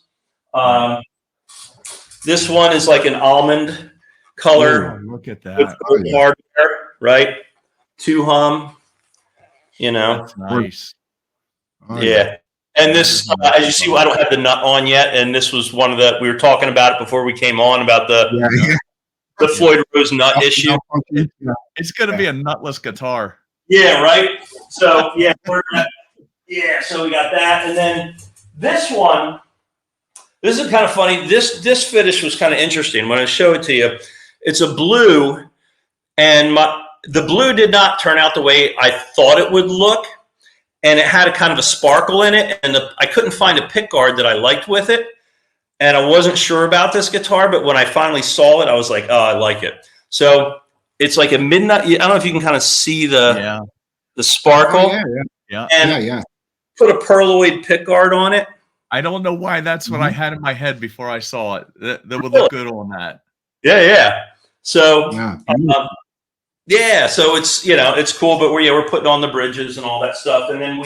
This one is like an almond color. Look at that. With hardware, right? 2 hum. That's nice. Yeah. And this, as you see, I don't have the nut on yet. And this was one of we were talking about it before we came on about the Floyd Rose nut issue. It's going to be a nutless guitar. Yeah, right. So so we got that, and then this one. This is kind of funny. This finish was kind of interesting. When I show it to you, it's a blue, and the blue did not turn out the way I thought it would look, and it had a kind of a sparkle in it, and I couldn't find a pick guard that I liked with it. And I wasn't sure about this guitar, but when I finally saw it, I was like, oh, I like it. So it's like a midnight. I don't know if you can kind of see the sparkle. Yeah. Put a perloid pick guard on it. I don't know why that's what I had in my head before I saw it. That would look good on that. Yeah. So, so it's, it's cool, but we're putting on the bridges and all that stuff. And then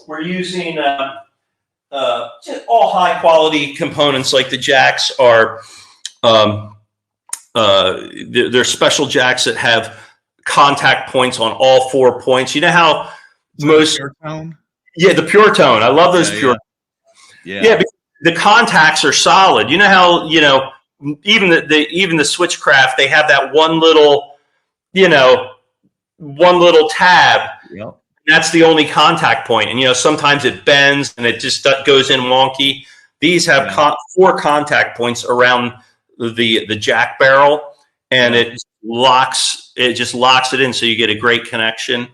we're using just all high quality components. Like the jacks are, they're special jacks that have contact points on all 4 points. You know how most pure tone? Yeah, the pure tone. I love those pure. Yeah, the contacts are solid. You know how even the Switchcraft, they have that one little tab. Yep. That's the only contact point, and sometimes it bends and it just goes in wonky. These have 4 contact points around the jack barrel, and it just locks it in, so you get a great connection.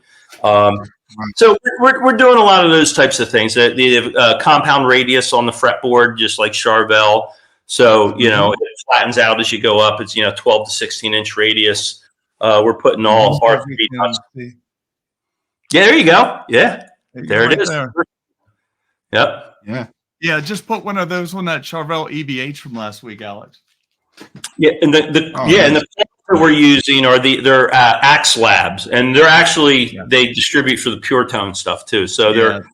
So we're doing a lot of those types of things. The compound radius on the fretboard, just like Charvel. So it flattens out as you go up. It's 12 to 16 inch radius. We're putting all R3 nuts. Yeah, there you go. Yeah, there it is. Yep. Yeah. Just put one of those on that Charvel EVH from last week, Alex. Yeah, and the that we're using are they're Axe Labs, and they're actually they distribute for the Pure Tone stuff too. So they're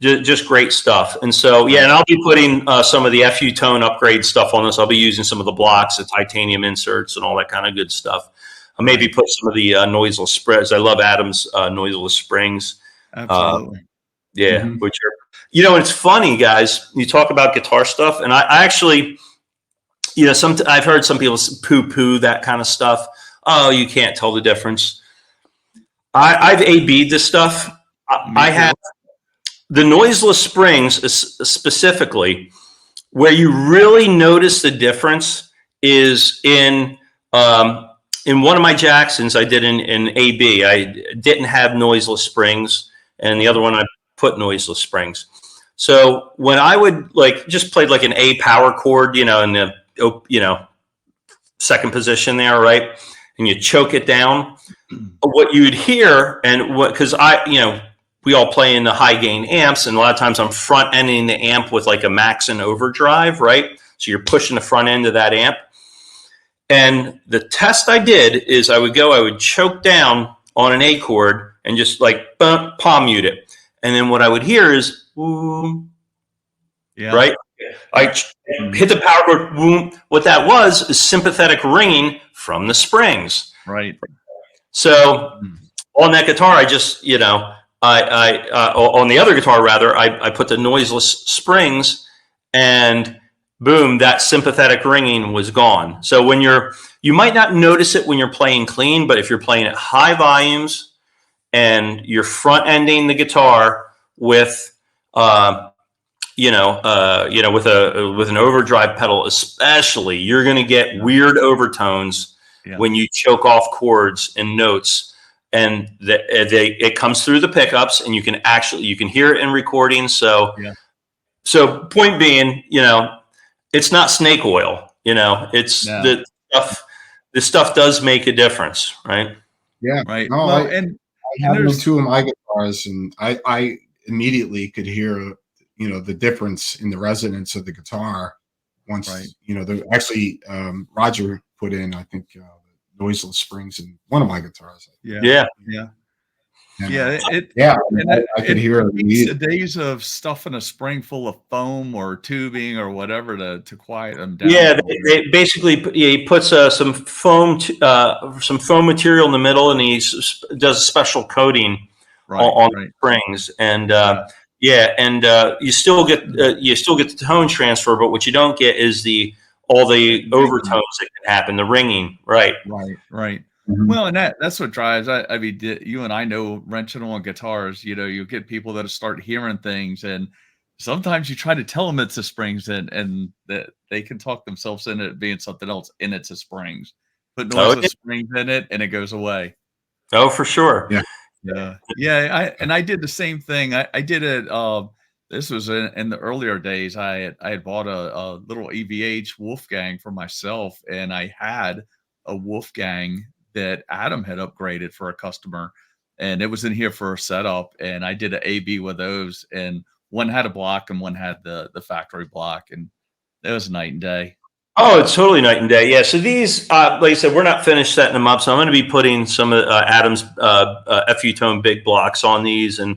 just great stuff. And so and I'll be putting some of the FU Tone upgrade stuff on this. I'll be using some of the blocks, the titanium inserts, and all that kind of good stuff. I'll maybe put some of the noiseless springs. I love Adam's noiseless springs. Absolutely. Which are it's funny, guys. You talk about guitar stuff, and I actually. I've heard some people poo-poo that kind of stuff. oh, you can't tell the difference. I've A-B'd this stuff. I have the noiseless springs specifically. Where you really notice the difference is in one of my Jacksons I did in AB. I didn't have noiseless springs, and the other one I put noiseless springs. So when I would just played like an A power chord, in the second position there, right, and you choke it down, what you'd hear, and because we all play in the high gain amps, and a lot of times I'm front ending the amp with like a max and overdrive, right? So you're pushing the front end of that amp. And the test I did is I would choke down on an A chord and just like palm mute it. And then what I would hear is, boom, right? I hit the power chord, boom. What that was is sympathetic ringing from the springs. Right. So on that guitar, I just, on the other guitar, rather, I put the noiseless springs, and boom, that sympathetic ringing was gone. So when you might not notice it when you're playing clean, but if you're playing at high volumes and you're front ending the guitar with, with an overdrive pedal, especially, you're going to get weird overtones when you choke off chords and notes. And it comes through the pickups, and you can hear it in recordings. So, so point being, it's not snake oil. It's the stuff. This stuff does make a difference, right? Yeah, right. No, well, I have it on two of my guitars, and I immediately could hear, the difference in the resonance of the guitar. Once, actually Roger put in, I think, noiseless springs in one of my guitars. I could hear it. The days of stuffing a spring full of foam or tubing or whatever to quiet them down. Yeah, they basically he puts some foam material in the middle, and he does a special coating on the springs, and you still get the tone transfer, but what you don't get is all the overtones that can happen, the ringing, right. Mm-hmm. Well, and that's what drives. I mean, you and I know wrenching on guitars. You get people that start hearing things, and sometimes you try to tell them it's the springs, and that they can talk themselves into it being something else, and it's the springs. Put noiseless springs in it, and it goes away. Oh, for sure. Yeah. I did the same thing. I did it. This was in the earlier days. I had bought a little EVH Wolfgang for myself, and I had a Wolfgang that Adam had upgraded for a customer, and it was in here for a setup, and I did an A/B with those, and one had a block and one had the factory block, and it was night and day. Oh, it's totally night and day. Yeah. So these, like I said, we're not finished setting them up, so I'm going to be putting some of Adam's FU tone big blocks on these, so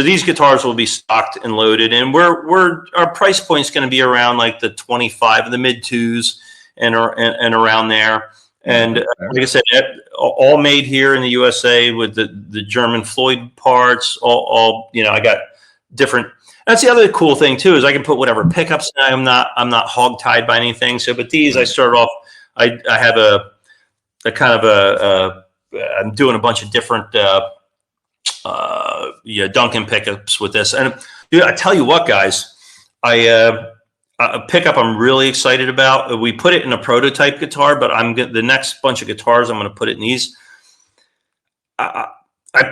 these guitars will be stocked and loaded, and our price point is going to be around like the 25 of the mid twos and around there. And like I said, all made here in the USA with the German Floyd parts. All I got different. That's the other cool thing too, is I can put whatever pickups. I'm not hog tied by anything. So, but these I started off. I have a kind of I'm doing a bunch of different Duncan pickups with this. And I tell you what, guys, a pickup I'm really excited about. We put it in a prototype guitar, but the next bunch of guitars I'm going to put it in these. I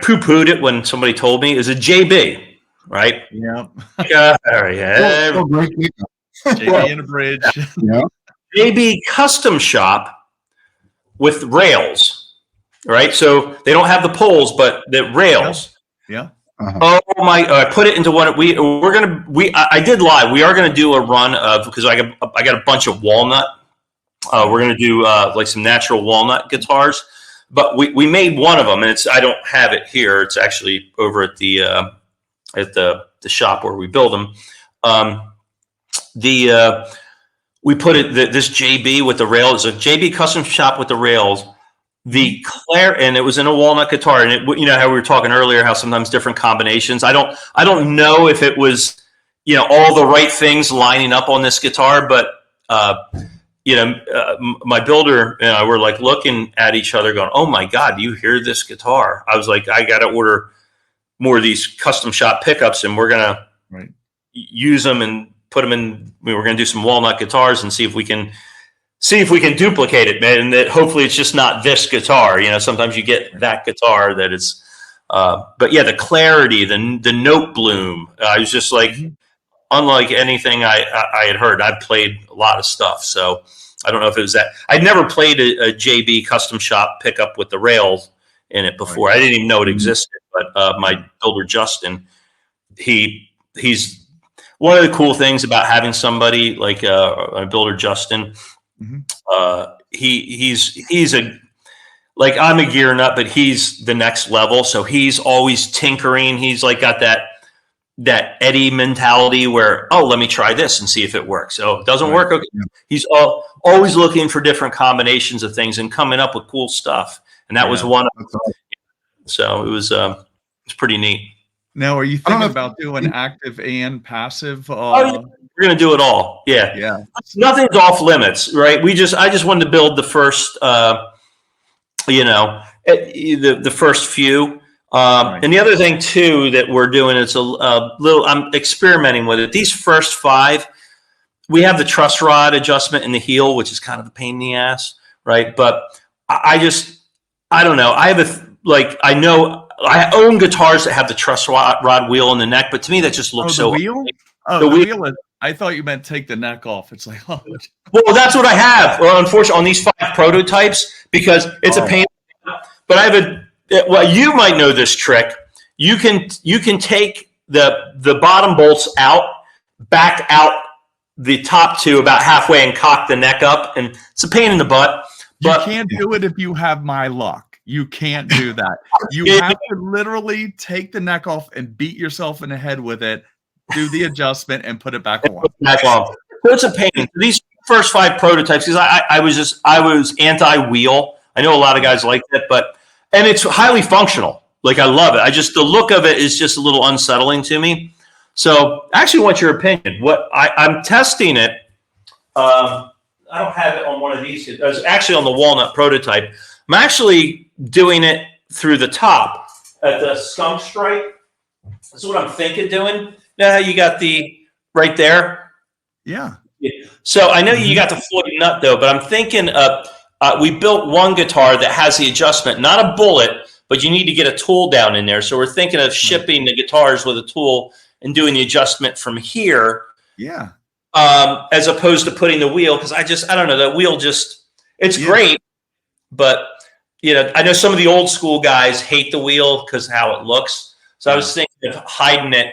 poo-pooed it when somebody told me is a JB, right? Yeah. JB in a bridge. JB custom shop with rails, right? So they don't have the poles, but the rails. Yeah. Oh my! I put it into one. I did lie. We are gonna do a run of, because I got a bunch of walnut. We're gonna do like some natural walnut guitars, but we made one of them, and I don't have it here. It's actually over at the shop where we build them. We put this JB with the rails. It's a JB custom shop with the rails. And it was in a walnut guitar, and how we were talking earlier, how sometimes different combinations. I don't know if it was, all the right things lining up on this guitar, but my builder and I were like looking at each other going, oh my God, do you hear this guitar? I was like, I got to order more of these custom shop pickups, and we're going to use them and put them in. We were going to do some walnut guitars and see if we can duplicate it, man. And that hopefully it's just not this guitar. Sometimes you get that guitar that it's, but yeah, the clarity, the note bloom. I was just like, unlike anything I had heard. I've played a lot of stuff, so I don't know if it was that. I'd never played a JB custom shop pickup with the rails in it before. I didn't even know it existed. But my builder Justin, he's one of the cool things about having somebody like my builder Justin. He's a, like, I'm a gear nut, but he's the next level. So he's always tinkering. He's like got that Eddie mentality where, oh, let me try this and see if it works. So it doesn't work. Okay. He's always looking for different combinations of things and coming up with cool stuff. And that was one of them. So it was pretty neat. Now, are you thinking about doing active and passive? We're going to do it all. Yeah. Yeah. Nothing's off limits, right? I just wanted to build the first, the first few. And the other thing too that we're doing is a little. I'm experimenting with it. These first 5, we have the truss rod adjustment in the heel, which is kind of a pain in the ass, right? But I don't know. I own guitars that have the truss rod wheel in the neck, but to me that just looks so. Wheel? The wheel is. I thought you meant take the neck off. It's like, oh. Well, that's what I have. Well, unfortunately, on these 5 prototypes, because it's a pain. But I have well, you might know this trick. You can take the bottom bolts out, back out the top 2 about halfway, and cock the neck up, and it's a pain in the butt. But you can't do it if you have my luck. You can't do that. You have to literally take the neck off and beat yourself in the head with it, do the adjustment, and put it back on. So it's a pain. These first 5 prototypes, because I was anti-wheel. I know a lot of guys like that, and it's highly functional. Like, I love it. The look of it is just a little unsettling to me. So I actually want your opinion. I'm testing it. I don't have it on one of these. It's actually on the walnut prototype. I'm actually doing it through the top at the skunk stripe. That's what I'm thinking doing. Now you got the right there. Yeah. So I know you got the Floyd nut though, but I'm thinking we built one guitar that has the adjustment, not a bullet, but you need to get a tool down in there. So we're thinking of shipping the guitars with a tool and doing the adjustment from here. Yeah. As opposed to putting the wheel, because I don't know, the wheel it's great, but I know some of the old school guys hate the wheel because how it looks. So I was thinking of hiding it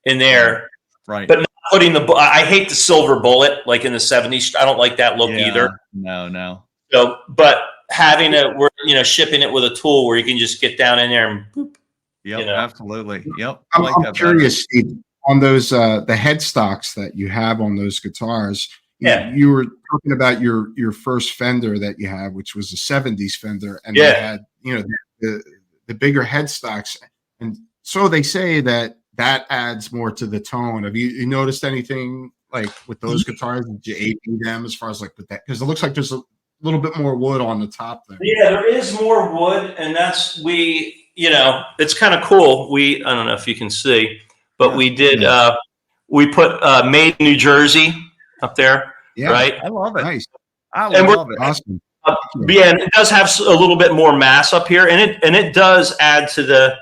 in there, right? But not putting I hate the silver bullet like in the 70s. I don't like that look either. No. So, but having we're shipping it with a tool where you can just get down in there and boop. Yep, absolutely. Yep. I'm curious, Steve, on those the headstocks that you have on those guitars. You were talking about your first Fender that you have, which was a 70s Fender, and they had the bigger headstocks, and so they say that adds more to the tone. Have you noticed anything like with those guitars? Did you AP them as far as like with that? Because it looks like there's a little bit more wood on the top there. Yeah, there is more wood, and that's it's kind of cool. I don't know if you can see, but we did we put made in New Jersey up there, right? I love it. Nice. I love it. Awesome. And it does have a little bit more mass up here, and it does add to the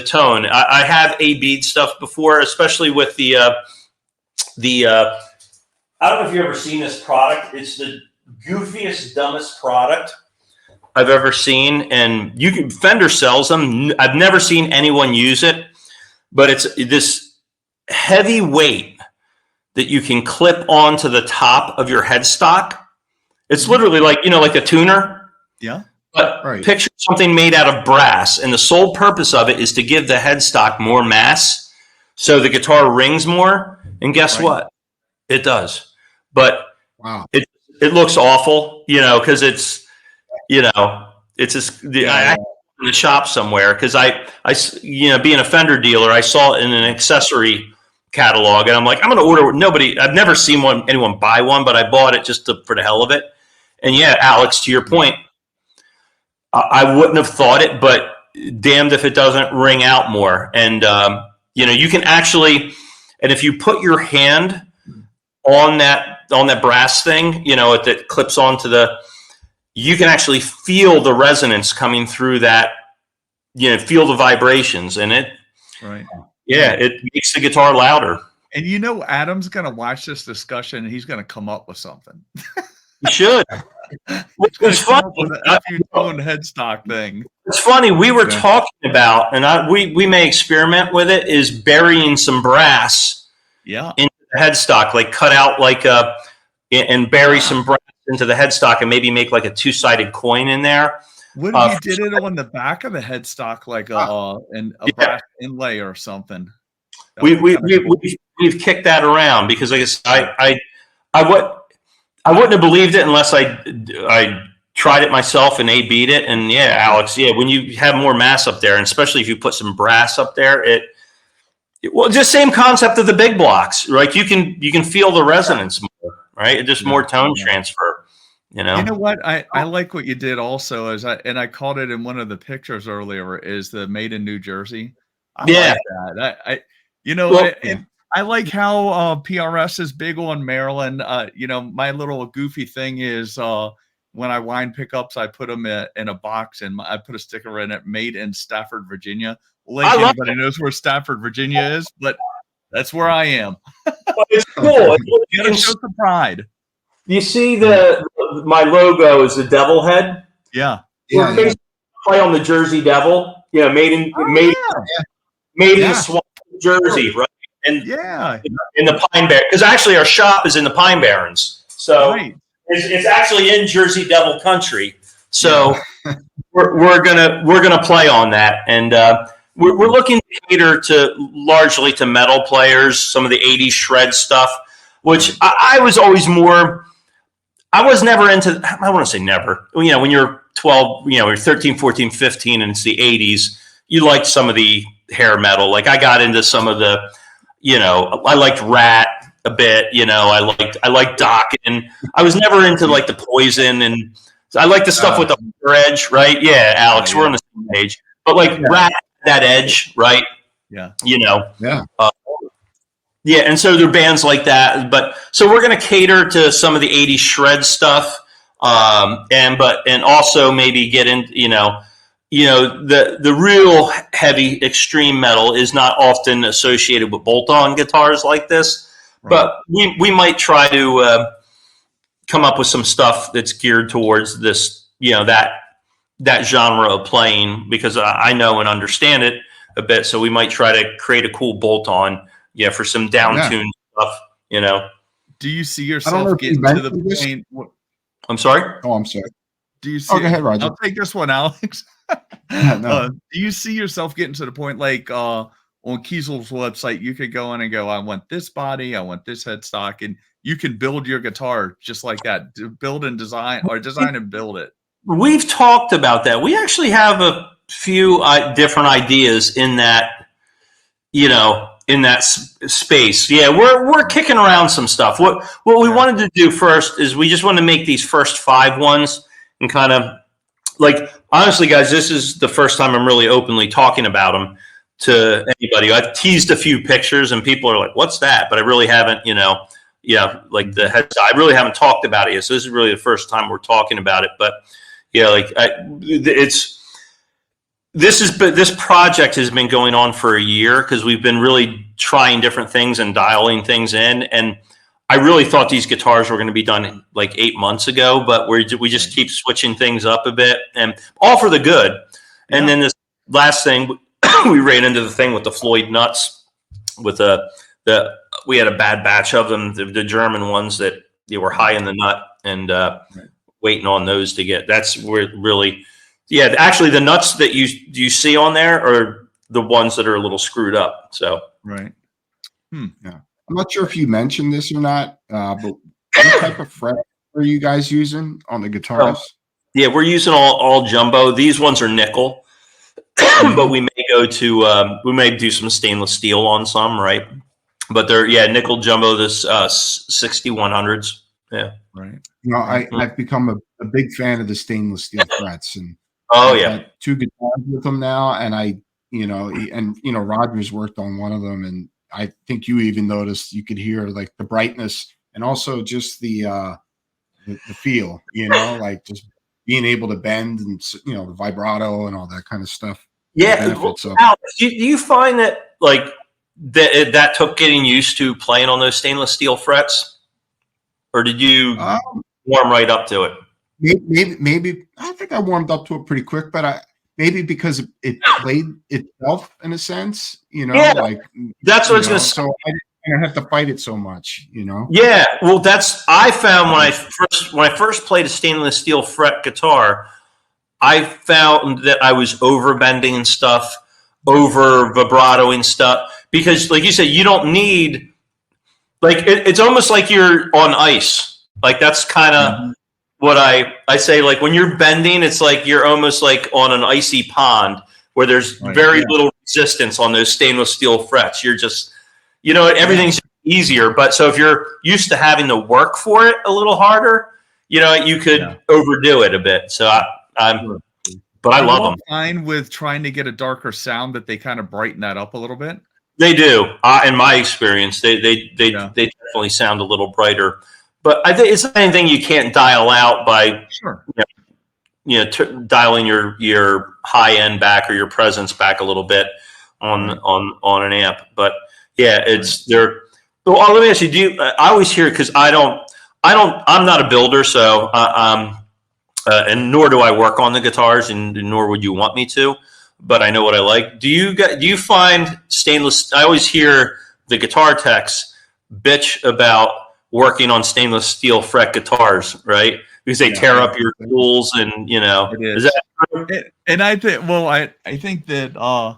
tone. I have A-bead stuff before, especially with the I don't know if you've ever seen this product. It's the goofiest, dumbest product I've ever seen, and Fender sells them. I've never seen anyone use it, but it's this heavy weight that you can clip onto the top of your headstock. It's literally like a tuner. Yeah. But picture something made out of brass, and the sole purpose of it is to give the headstock more mass, so the guitar rings more. And guess what? It does. But it looks awful, because it's, it's just I in the shop somewhere, because I being a Fender dealer, I saw it in an accessory catalog, and I'm like, I'm going to order. I've never seen anyone buy one, but I bought it just for the hell of it. And yeah, Alex, to your point, I wouldn't have thought it, but damned if it doesn't ring out more. And you can actually, and if you put your hand on that brass thing, that clips onto you can actually feel the resonance coming through that. Feel the vibrations in it. Right. Yeah, it makes the guitar louder. And Adam's going to watch this discussion and he's going to come up with something. You should. It's funny. A few tone headstock thing. It's funny. We were talking about, and we may experiment with it, is burying some brass into the headstock, like cut out and bury some brass into the headstock and maybe make like a two-sided coin in there. What if you did it on the back of the headstock, like a brass inlay or something? We've kicked that around because I wouldn't have believed it unless I tried it myself and A/B'd it. And yeah, Alex, when you have more mass up there, and especially if you put some brass up there, just same concept of the big blocks, right? You can feel the resonance more, right? Just more tone transfer. You know what? I like what you did also I caught it in one of the pictures earlier, is the made in New Jersey. I like that. I like how PRS is big on Maryland. My little goofy thing is when I wind pickups, I put them in a box and I put a sticker in it, made in Stafford, Virginia. Anybody knows where Stafford, Virginia is, but that's where I am. It's cool. You gotta show some pride. You see my logo is the devil head. Yeah. Play on the Jersey Devil. Made in the Swamp, Jersey, right? And in the Pine Barrens, because actually our shop is in the Pine Barrens, so it's actually in Jersey Devil country. So we're gonna play on that, and we're looking to cater largely to metal players, some of the '80s shred stuff, which I was always more. I was never into. I want to say never. When you're 12, you're 13, 14, 15, and it's the '80s, you liked some of the hair metal. Like I got into some of the. I liked Rat a bit. I liked Doc, and I was never into like the Poison, and I like the stuff with the edge, right? Yeah, Alex, we're on the same page. But like Rat, that edge, right? Yeah. And so there are bands like that. But so we're going to cater to some of the '80s shred stuff, and also maybe get in, the real heavy extreme metal is not often associated with bolt-on guitars like this, but we might try to come up with some stuff that's geared towards this, that genre of playing, because I know and understand it a bit. So we might try to create a cool bolt-on, for some down-tuned stuff. Do you see yourself getting to the point? I'm sorry. Oh, I'm sorry. Do you see? Go ahead, Roger. I'll take this one, Alex. No. Do you see yourself getting to the point like on Kiesel's website, you could go in and go, I want this body, I want this headstock, and you can build your guitar just like that, build and design, or design and build it. We've talked about that. We actually have a few different ideas in that, in that space. Yeah, we're kicking around some stuff. What we wanted to do first is we just want to make these first 5 ones and kind of like, honestly, guys, this is the first time I'm really openly talking about them to anybody. I've teased a few pictures and people are like, what's that? But I really haven't, like the head. I really haven't talked about it yet. So this is really the first time we're talking about it. But this project has been going on for a year because we've been really trying different things and dialing things in. And I really thought these guitars were going to be done like 8 months ago, but we just keep switching things up a bit, and all for the good. And then this last thing, we ran into the thing with the Floyd nuts. With we had a bad batch of them, the German ones that were high in the nut, and waiting on those to get. That's where really, actually the nuts that you see on there are the ones that are a little screwed up. So yeah. I'm not sure if you mentioned this or not, but what type of fret are you guys using on the guitars? We're using all jumbo. These ones are nickel, but we may do some stainless steel on some, right? but they're nickel jumbo, this 6100s. Yeah. Right. I've become a big fan of the stainless steel frets, and Oh I've yeah. got 2 guitars with them now, and Rogers worked on one of them, and I think you even noticed you could hear like the brightness and also just the feel, like just being able to bend and the vibrato and all that kind of stuff. Yeah. Well, Al, do you find that like that took getting used to playing on those stainless steel frets, or did you warm right up to it? Maybe I think I warmed up to it pretty quick, but maybe because it played itself in a sense, like that's what I was going to say. So I didn't have to fight it so much, Yeah, well, I found when I first played a stainless steel fret guitar, I found that I was over bending and stuff, over vibratoing stuff, because, like you said, you don't need it's almost like you're on ice. Like that's kind of what I say. Like when you're bending, it's like you're almost like on an icy pond where there's very little resistance on those stainless steel frets. You're just, everything's easier. But so if you're used to having to work for it a little harder, you could overdo it a bit. So but I love them. Fine with trying to get a darker sound that they kind of brighten that up a little bit. They do. In my experience, they definitely sound a little brighter. But I think it's the same thing you can't dial out by dialing your high end back or your presence back a little bit on an amp. But yeah, Well, let me ask you. I always hear, because I'm not a builder, so and nor do I work on the guitars, and nor would you want me to. But I know what I like. Do you find stainless? I always hear the guitar techs bitch about working on stainless steel fret guitars, right? Because they tear up your tools, and is that true? And I think that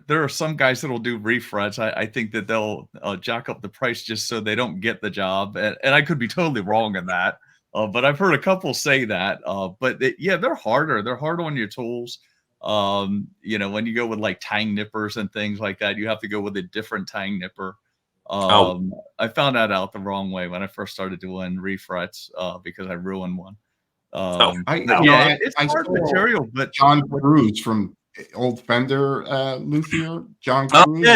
there are some guys that'll do refrets. I think that they'll jack up the price just so they don't get the job, and I could be totally wrong in that. But I've heard a couple say that. But they're harder. They're hard on your tools. When you go with like tang nippers and things like that, you have to go with a different tang nipper. I found that out the wrong way when I first started doing refrets because I ruined one. It's hard material, but John Cruz from old Fender luthier, John Cruz.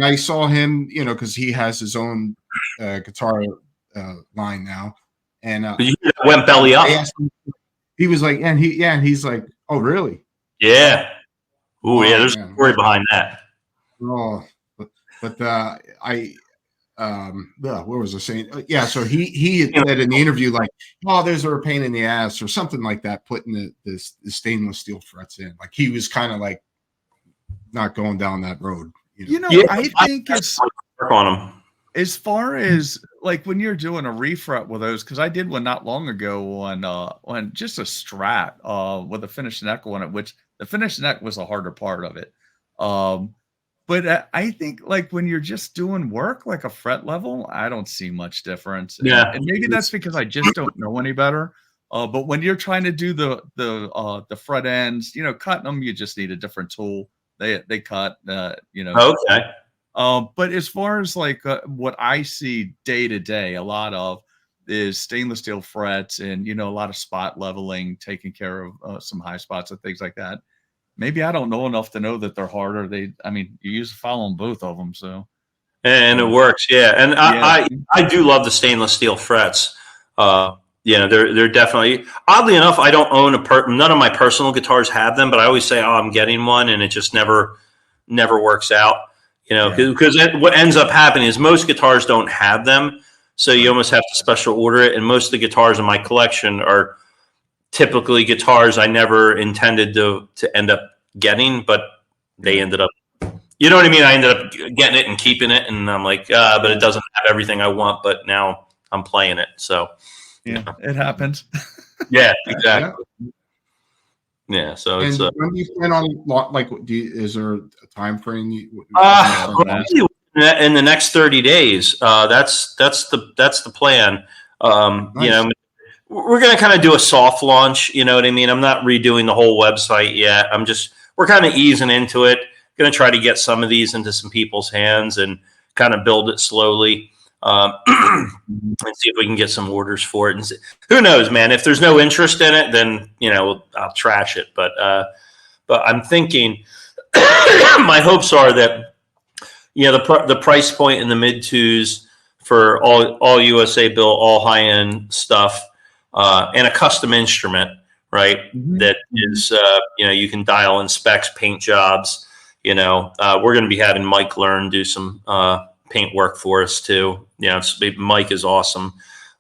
I saw him, because he has his own guitar line now, and you went belly up. He was like, and he's like, oh really? Yeah. Oh yeah. There's a story behind that. Oh, but what was I saying? So he said in the interview, like, oh, there's a pain in the ass or something like that, putting the stainless steel frets in. Like he was kind of like not going down that road. I think it's work on them. As far as like when you're doing a refret with those, because I did one not long ago on just a Strat with a finished neck on it, which the finished neck was the harder part of it. But I think like when you're just doing work like a fret level, I don't see much difference. Yeah, and maybe that's because I just don't know any better. But when you're trying to do the fret ends, cutting them, you just need a different tool. They cut, Okay. But as far as like what I see day to day, a lot of is stainless steel frets and, a lot of spot leveling, taking care of some high spots and things like that. Maybe I don't know enough to know that they're harder. You use a file on both of them. So. And it works. Yeah. And I do love the stainless steel frets. They're definitely, oddly enough, I don't own none of my personal guitars have them, but I always say, oh, I'm getting one. And it just never works out. Because what ends up happening is most guitars don't have them, so you almost have to special order it. And most of the guitars in my collection are typically guitars I never intended to end up getting, but they ended up. You know what I mean? I ended up getting it and keeping it, and I'm like, but it doesn't have everything I want. But now I'm playing it, so it happens. Yeah, exactly. Yeah, so and it's. When do you plan on is there a time frame? In the next 30 days. That's the plan. Nice. We're going to kind of do a soft launch. You know what I mean? I'm not redoing the whole website yet. We're kind of easing into it, going to try to get some of these into some people's hands and kind of build it slowly. And see if we can get some orders for it. And who knows, man? If there's no interest in it, then I'll trash it. But I'm thinking, my hopes are that the price point in the mid twos for all USA built, all high end stuff, and a custom instrument, right? That is you can dial in specs, paint jobs. We're going to be having Mike Learn do some paint work for us too. Mike is awesome.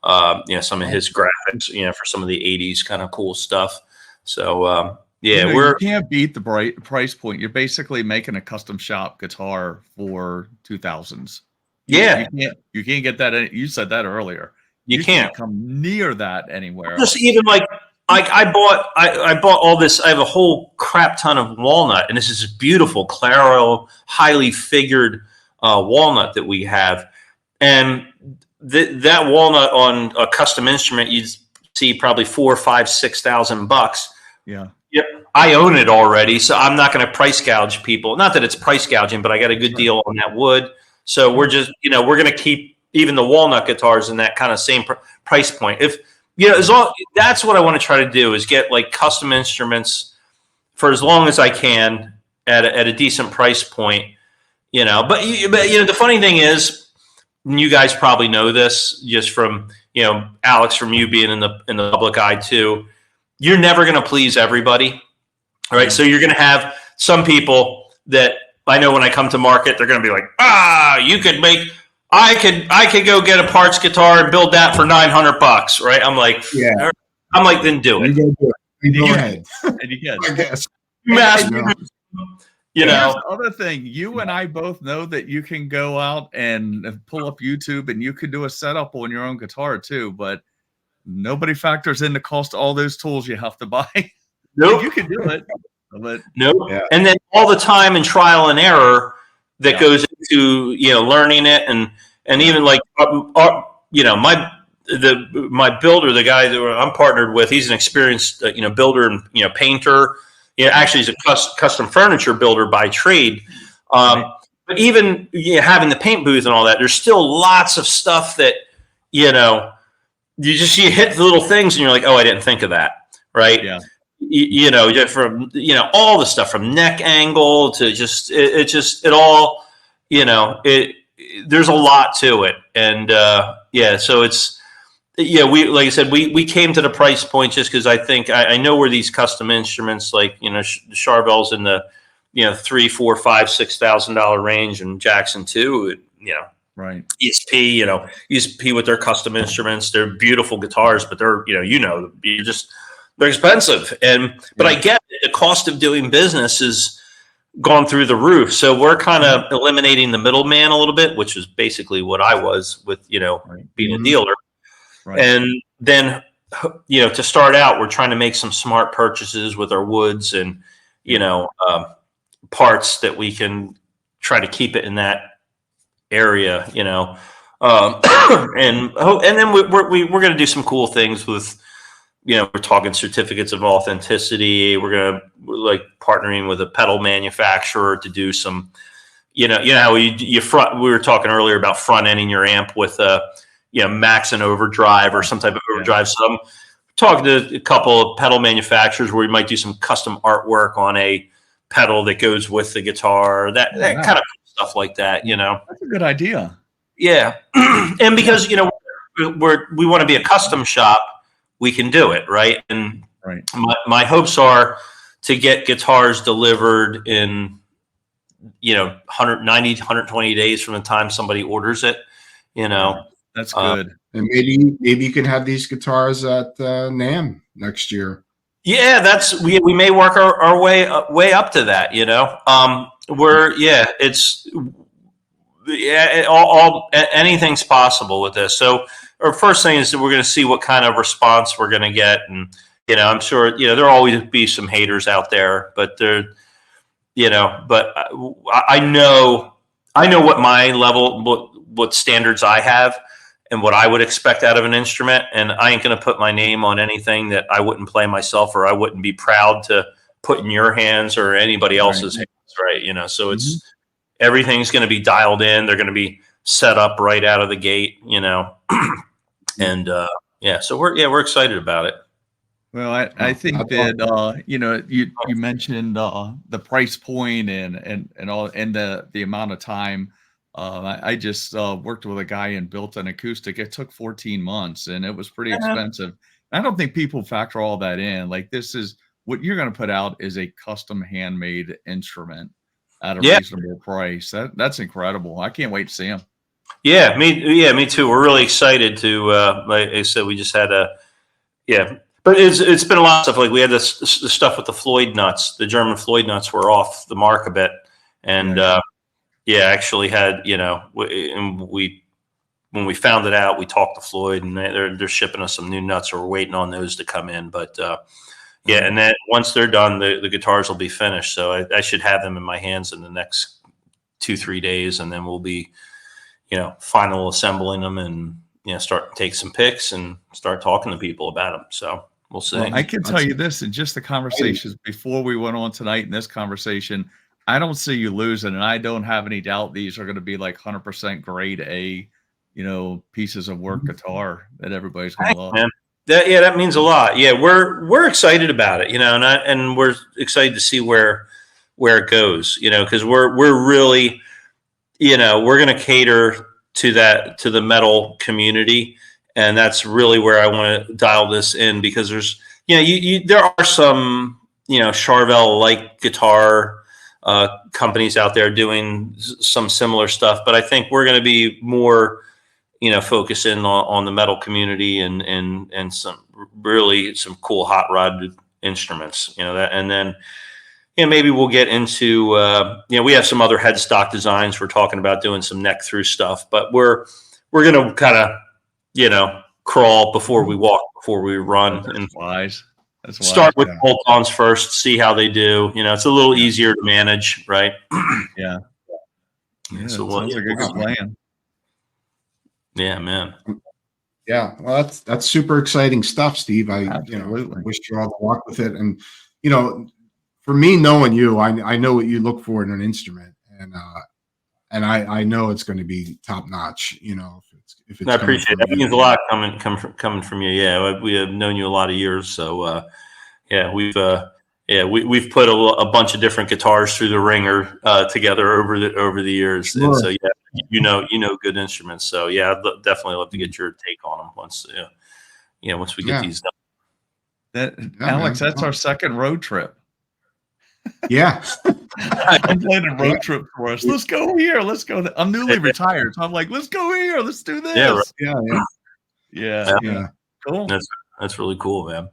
Some of his graphics, for some of the 80s kind of cool stuff. So you can't beat the price point. You're basically making a custom shop guitar for 2000s. Yeah, you can't get that. You said that earlier. You can't come near that anywhere. Just even like I bought all this. I have a whole crap ton of walnut, and this is beautiful Claro, highly figured walnut that we have, and that walnut on a custom instrument you'd see probably $4,000, $5,000, $6,000. Yeah. Yep. I own it already, so I'm not going to price gouge people. Not that it's price gouging, but I got a good deal on that wood. So we're just, we're going to keep even the walnut guitars in that kind of same price point. If that's what I want to try to do, is get like custom instruments for as long as I can at a decent price point. But the funny thing is, and you guys probably know this just from Alex, from you being in the public eye too. You're never going to please everybody, all right? So you're going to have some people that I know when I come to market, they're going to be like, I could go get a parts guitar and build that for $900, right? I'm like, yeah. Then do it. Go ahead. And you can. I guess. The other thing, you and I both know that you can go out and pull up YouTube and you can do a setup on your own guitar too, but nobody factors in the cost of all those tools you have to buy. Nope. You can do it. But nope. Yeah. And then all the time and trial and error that goes into learning it, and even like my builder, the guy that I'm partnered with, he's an experienced builder and painter. Actually, he's a custom furniture builder by trade. But even having the paint booth and all that, there's still lots of stuff that you hit the little things and you're like, oh, I didn't think of that, right? Yeah. From all the stuff from neck angle to it all, there's a lot to it, and so it's we, like I said, we came to the price point just because I think I know where these custom instruments like Charvel's in the $3,000, $4,000, $5,000, $6,000 range, and Jackson too, right. ESP with their custom instruments, they're beautiful guitars, but they're they're expensive. But I get it. The cost of doing business is gone through the roof. So we're kind of eliminating the middleman a little bit, which is basically what I was with, being a dealer. Right. And then, to start out, we're trying to make some smart purchases with our woods and, parts that we can try to keep it in that area, and then we're going to do some cool things with, we're talking certificates of authenticity. We're like partnering with a pedal manufacturer to do some, how we were talking earlier about front ending your amp with max and overdrive or some type of overdrive. So I'm talking to a couple of pedal manufacturers where we might do some custom artwork on a pedal that goes with the guitar, that kind of stuff like that, That's a good idea. Yeah. And because, we want to be a custom shop, we can do it, right? And my hopes are to get guitars delivered in 190 120 days from the time somebody orders it. That's good. And maybe you can have these guitars at NAMM next year. Yeah, that's we may work our way up to that. Anything's possible with this. So our first thing is that we're going to see what kind of response we're going to get, and I'm sure there'll always be some haters out there, but but I know what my level, what standards I have, and what I would expect out of an instrument, and I ain't going to put my name on anything that I wouldn't play myself or I wouldn't be proud to put in your hands or anybody else's hands, right? You know, so it's everything's going to be dialed in. They're going to be set up right out of the gate, you know, and yeah, so we're excited about it. Well, I think that you know, you mentioned the price point and all, and the amount of time. I just worked with a guy and built an acoustic. It took 14 months, and it was pretty expensive. I don't think people factor all that in. Like, this is what you're going to put out is a custom handmade instrument at a reasonable price. That's incredible. I can't wait to see them. Yeah, me too. We're really excited to. Like I said, we just had but it's been a lot of stuff. Like, we had the stuff with the Floyd nuts. The German Floyd nuts were off the mark a bit, and actually had, you know, when we found it out, we talked to Floyd, and they're shipping us some new nuts, so we're waiting on those to come in. But and then once they're done, the guitars will be finished. So I should have them in my hands in the next 2-3 days, and then we'll be, you know, final assembling them, and, you know, start take some pics and start talking to people about them. So we'll see. Well, I can tell you this, in just the conversations before we went on tonight in this conversation, I don't see you losing, and I don't have any doubt these are going to be like 100% grade A, you know, pieces of work guitar that everybody's going to love. Man. That means a lot. Yeah, we're excited about it, you know, and we're excited to see where it goes, you know, because we're really, you know, we're going to cater to the metal community, and that's really where I want to dial this in, because there's, you know, there are some, you know, Charvel like guitar companies out there doing some similar stuff, but I think we're going to be more, you know, focus in on the metal community and some some cool hot rod instruments, you know, that, and then, you know, maybe we'll get into, you know, we have some other headstock designs. We're talking about doing some neck through stuff, but we're going to kind of, you know, crawl before we walk, before we run. That's and wise. Start with bolt-ons first, see how they do. You know, it's a little easier to manage, right? Yeah. So sounds like a good plan. Yeah, man. Yeah, well, that's super exciting stuff, Steve. You know, wish you all the luck with it. And, you know, for me, knowing you, I know what you look for in an instrument, and I know it's going to be top notch. You know, if it's I appreciate it. That means a lot coming from you. Yeah, we have known you a lot of years, so we've put a bunch of different guitars through the ringer together over the years, sure. And so you know good instruments. So yeah, I'd definitely love to get your take on them once we get these done. Alex, that's our second road trip. Yeah. I'm planning a road trip for us. Let's go here. Let's go. I'm newly retired, so I'm like, let's go here. Let's do this. Yeah, right. Yeah. Cool. That's really cool, man.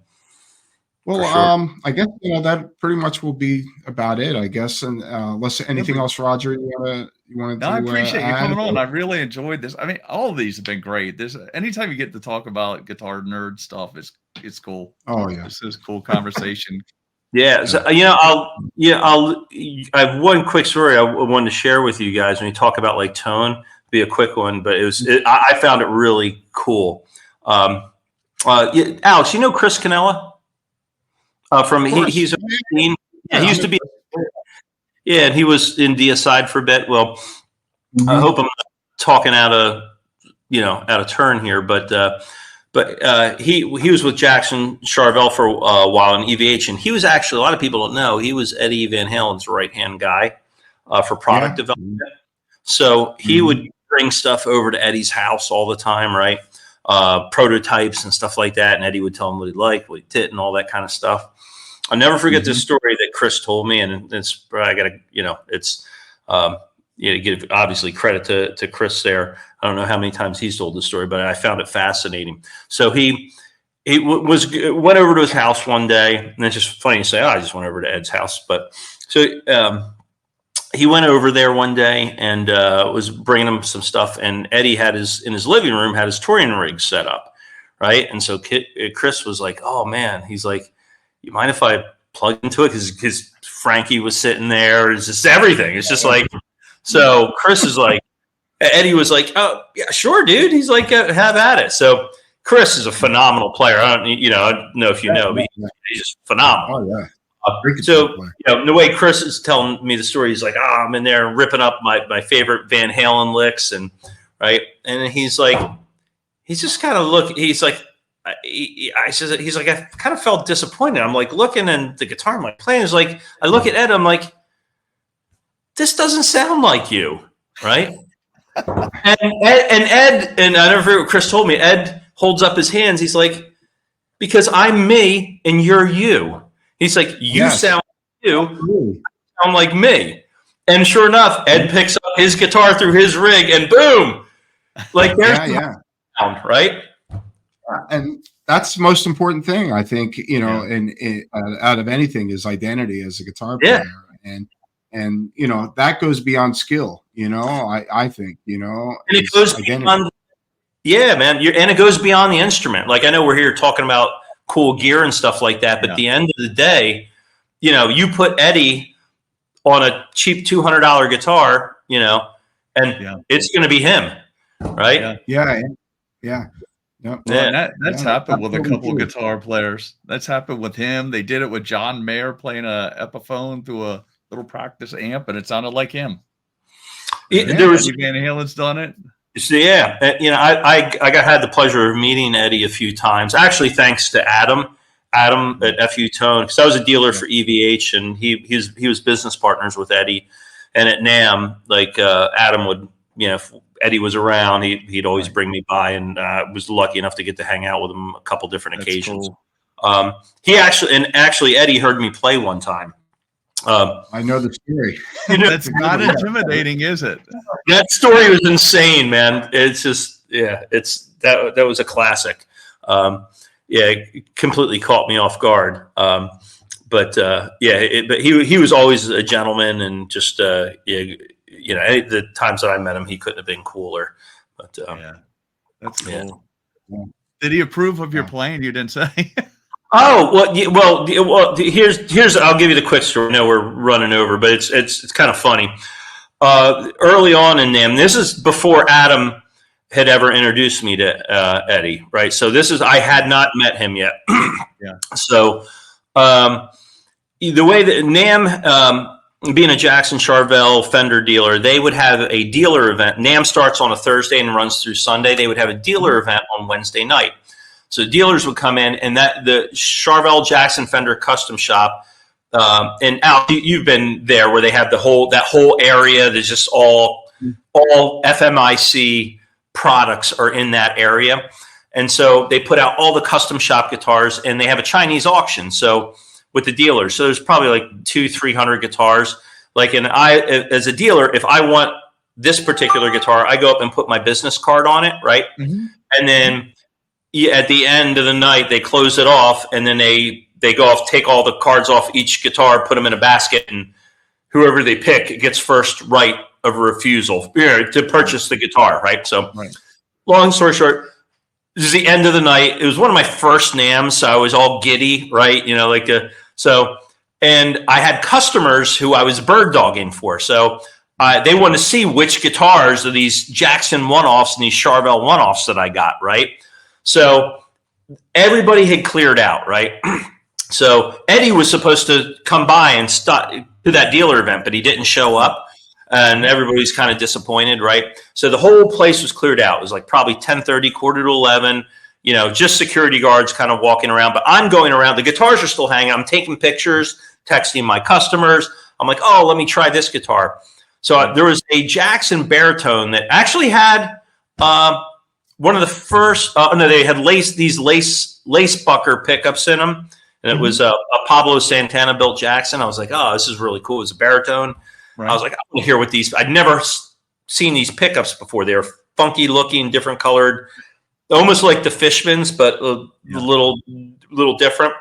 Well, sure. I guess, you know, that pretty much will be about it, I guess. And unless anything else, Roger, you want to? No, I appreciate you coming on. I really enjoyed this. I mean, all of these have been great. Anytime you get to talk about guitar nerd stuff, it's cool. Oh yeah, this is cool conversation. Yeah, so, you know, I have one quick story I wanted to share with you guys when you talk about like tone. Be a quick one, but I found it really cool. Alex, you know Chris Canella? He's he used to be, and he was in DSide for a bit. Well, I hope I'm not talking out of turn here, but he was with Jackson Charvel for a while in EVH, and he was actually, a lot of people don't know, he was Eddie Van Halen's right-hand guy for product development. So he would bring stuff over to Eddie's house all the time, right? Prototypes and stuff like that, and Eddie would tell him what he liked, what he didn't, and all that kind of stuff. I'll never forget this story that Chris told me, and it's, I gotta, you know, it's give obviously credit to Chris there. I don't know how many times he's told the story, but I found it fascinating. So he went over to his house one day, and it's just funny to say, I just went over to Ed's house. But so he went over there one day and was bringing him some stuff, and Eddie had in his living room had his touring rig set up, right? And so Chris was like, "Oh man," he's like, "You mind if I plug into it?" Because Frankie was sitting there. It's just everything. It's just like, so Chris is like, Eddie was like, "Oh yeah, sure, dude." He's like, "Have at it." So Chris is a phenomenal player. I don't know if you know, but he's just phenomenal. Oh So, the way Chris is telling me the story, he's like, I'm in there ripping up my favorite Van Halen licks, and right. And he's just kind of he's like, he's like, I kind of felt disappointed. I'm like looking at the guitar I'm like playing. Is like, I look at Ed, I'm like, this doesn't sound like you, right? and Ed, and I never forget what Chris told me. Ed holds up his hands. He's like, because I'm me and you're you. He's like, you sound like you, I sound like me. And sure enough, Ed picks up his guitar through his rig, and boom, like there's sound, right? And that's the most important thing, I think. In out of anything is identity as a guitar player, and that goes beyond skill. I think and it goes beyond. Yeah, man, and it goes beyond the instrument. Like I know we're here talking about cool gear and stuff like that, but at the end of the day, you put Eddie on a cheap $200 guitar, and it's going to be him, right? Yeah. That's happened with a couple of guitar players. That's happened with him. They did it with John Mayer playing a Epiphone through a little practice amp, and it sounded like him. There was Van Halen's done it. So I had the pleasure of meeting Eddie a few times. Actually, thanks to Adam at FU Tone, because I was a dealer for EVH, and he was business partners with Eddie. And at NAMM, like Adam would, if Eddie was around, he'd always bring me by, and I was lucky enough to get to hang out with him a couple different occasions. Cool. He actually Eddie heard me play one time. I know the story. That's not intimidating, is it? That story was insane, man. It's just, that was a classic. It completely caught me off guard. But he was always a gentleman, and just, the times that I met him, he couldn't have been cooler. But that's cool. Yeah. Did he approve of your playing? You didn't say. Oh, well, here's I'll give you the quick story. I know we're running over, but it's kind of funny. Early on in NAMM, this is before Adam had ever introduced me to Eddie, right? So I had not met him yet. So the way that NAMM, being a Jackson Charvel Fender dealer, they would have a dealer event. NAMM starts on a Thursday and runs through Sunday. They would have a dealer event on Wednesday night. So dealers would come in, and the Charvel Jackson Fender Custom Shop, and Al, you've been there, where they have that whole area. There's just all FMIC products are in that area, and so they put out all the custom shop guitars, and they have a Chinese auction. So with the dealers, so there's probably like 200-300 guitars. Like, and I, as a dealer, if I want this particular guitar, I go up and put my business card on it, right, and then. At the end of the night, they close it off, and then they go off, take all the cards off each guitar, put them in a basket, and whoever they pick gets first right of refusal to purchase the guitar, right? So, long story short, this is the end of the night. It was one of my first NAMMs, so I was all giddy, right? And I had customers who I was bird dogging for, so they want to see which guitars of these Jackson one-offs and these Charvel one-offs that I got, right? So everybody had cleared out, right? So Eddie was supposed to come by and to that dealer event, but he didn't show up, and everybody's kind of disappointed, right? So the whole place was cleared out. It was like probably 10:30, quarter to 11, just security guards kind of walking around. But I'm going around. The guitars are still hanging. I'm taking pictures, texting my customers. I'm like, oh, let me try this guitar. So there was a Jackson baritone that actually had one of the first, they had lace bucker pickups in them. And it was a Pablo Santana built Jackson. I was like, oh, this is really cool. It was a baritone. Right. I was like, I want to hear what these, I'd never seen these pickups before. They were funky looking, different colored, almost like the Fishmans, but a little different.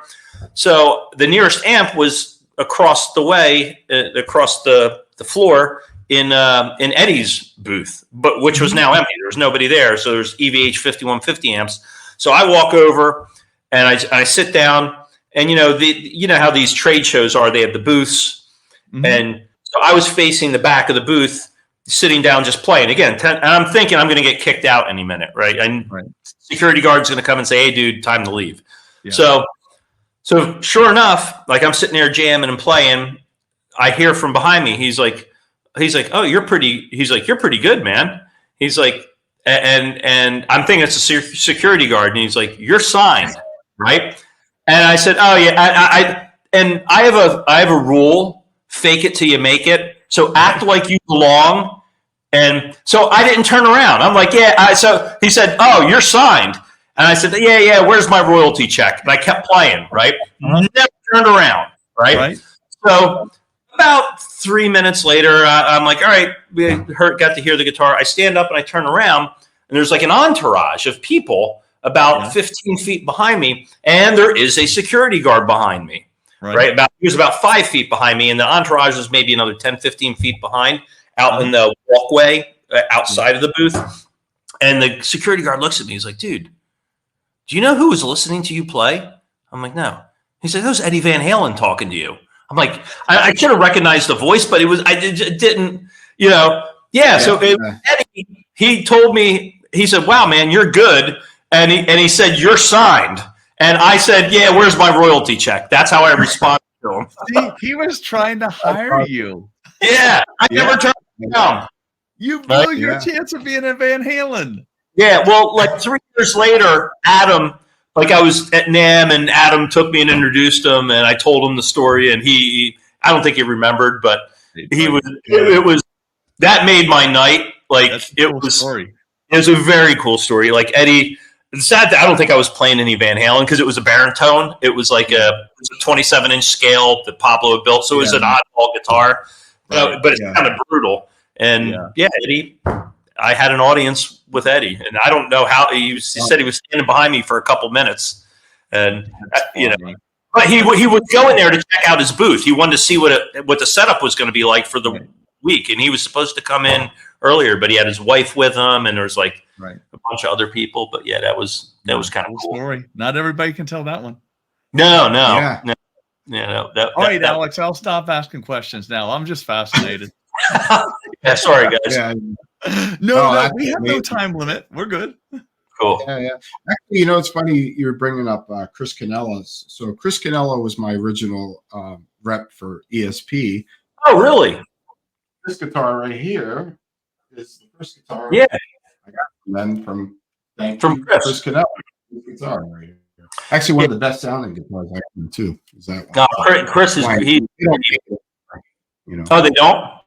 So the nearest amp was across the way, across the floor, in Eddie's booth, but which was now empty. There was nobody there. So there's EVH 5150 amps. So I walk over and I sit down, and you know how these trade shows are. They have the booths, and so I was facing the back of the booth, sitting down, just playing again. And I'm thinking I'm going to get kicked out any minute, right? And security guard's going to come and say, "Hey, dude, time to leave." Yeah. So So sure enough, like I'm sitting there jamming and playing, I hear from behind me. He's like, oh, you're pretty good, man. He's like, and I'm thinking it's a security guard, and he's like, you're signed, right? And I said, oh yeah, I have a rule: fake it till you make it. So act like you belong. And so I didn't turn around. I'm like, yeah. So he said, oh, you're signed. And I said, yeah. Where's my royalty check? And I kept playing, right? Never turned around, right? So about 3 minutes later, I'm like, all right, got to hear the guitar. I stand up and I turn around, and there's like an entourage of people about 15 feet behind me, and there is a security guard behind me, right? He was about 5 feet behind me, and the entourage was maybe another 10, 15 feet behind, out in the walkway outside of the booth. And the security guard looks at me. He's like, dude, do you know who was listening to you play? I'm like, no. He's like, that was Eddie Van Halen talking to you. I'm like, I should have recognized the voice, but I didn't, you know. Yeah. So Eddie, he told me, he said, wow, man, you're good. And he said, you're signed. And I said, yeah, where's my royalty check? That's how I responded to him. See, he was trying to hire you. Yeah. I never turned it down. You blew your chance of being in Van Halen. Yeah. Well, like 3 years later, Adam, like I was at NAMM, and Adam took me and introduced him, and I told him the story, and I don't think he remembered, but it was, that made my night. Like it was a very cool story. Like Eddie, it's sad that I don't think I was playing any Van Halen because it was a baritone. It was like a 27-inch scale that Pablo had built. So it was an oddball guitar, but it's kind of brutal. And Eddie, I had an audience with Eddie, and I don't know how he said he was standing behind me for a couple minutes, and but he would go in there to check out his booth. He wanted to see what the setup was going to be like for the week, and he was supposed to come in earlier, but he had his wife with him, and there was like a bunch of other people. But yeah, that was kind of cool. Story. Not everybody can tell that one. No. All right, Alex, I'll stop asking questions now. I'm just fascinated. Yeah, sorry guys. Yeah. No, we have no time limit. We're good. Cool. Yeah. Actually, you know, it's funny you're bringing up Chris Cannella. So Chris Cannella was my original rep for ESP. Oh, really? This guitar right here is the first guitar. Yeah. I got from Chris Cannella. This guitar right here. Actually, one of the best sounding guitars I can too. Is that one? Chris is you know. Oh, they don't?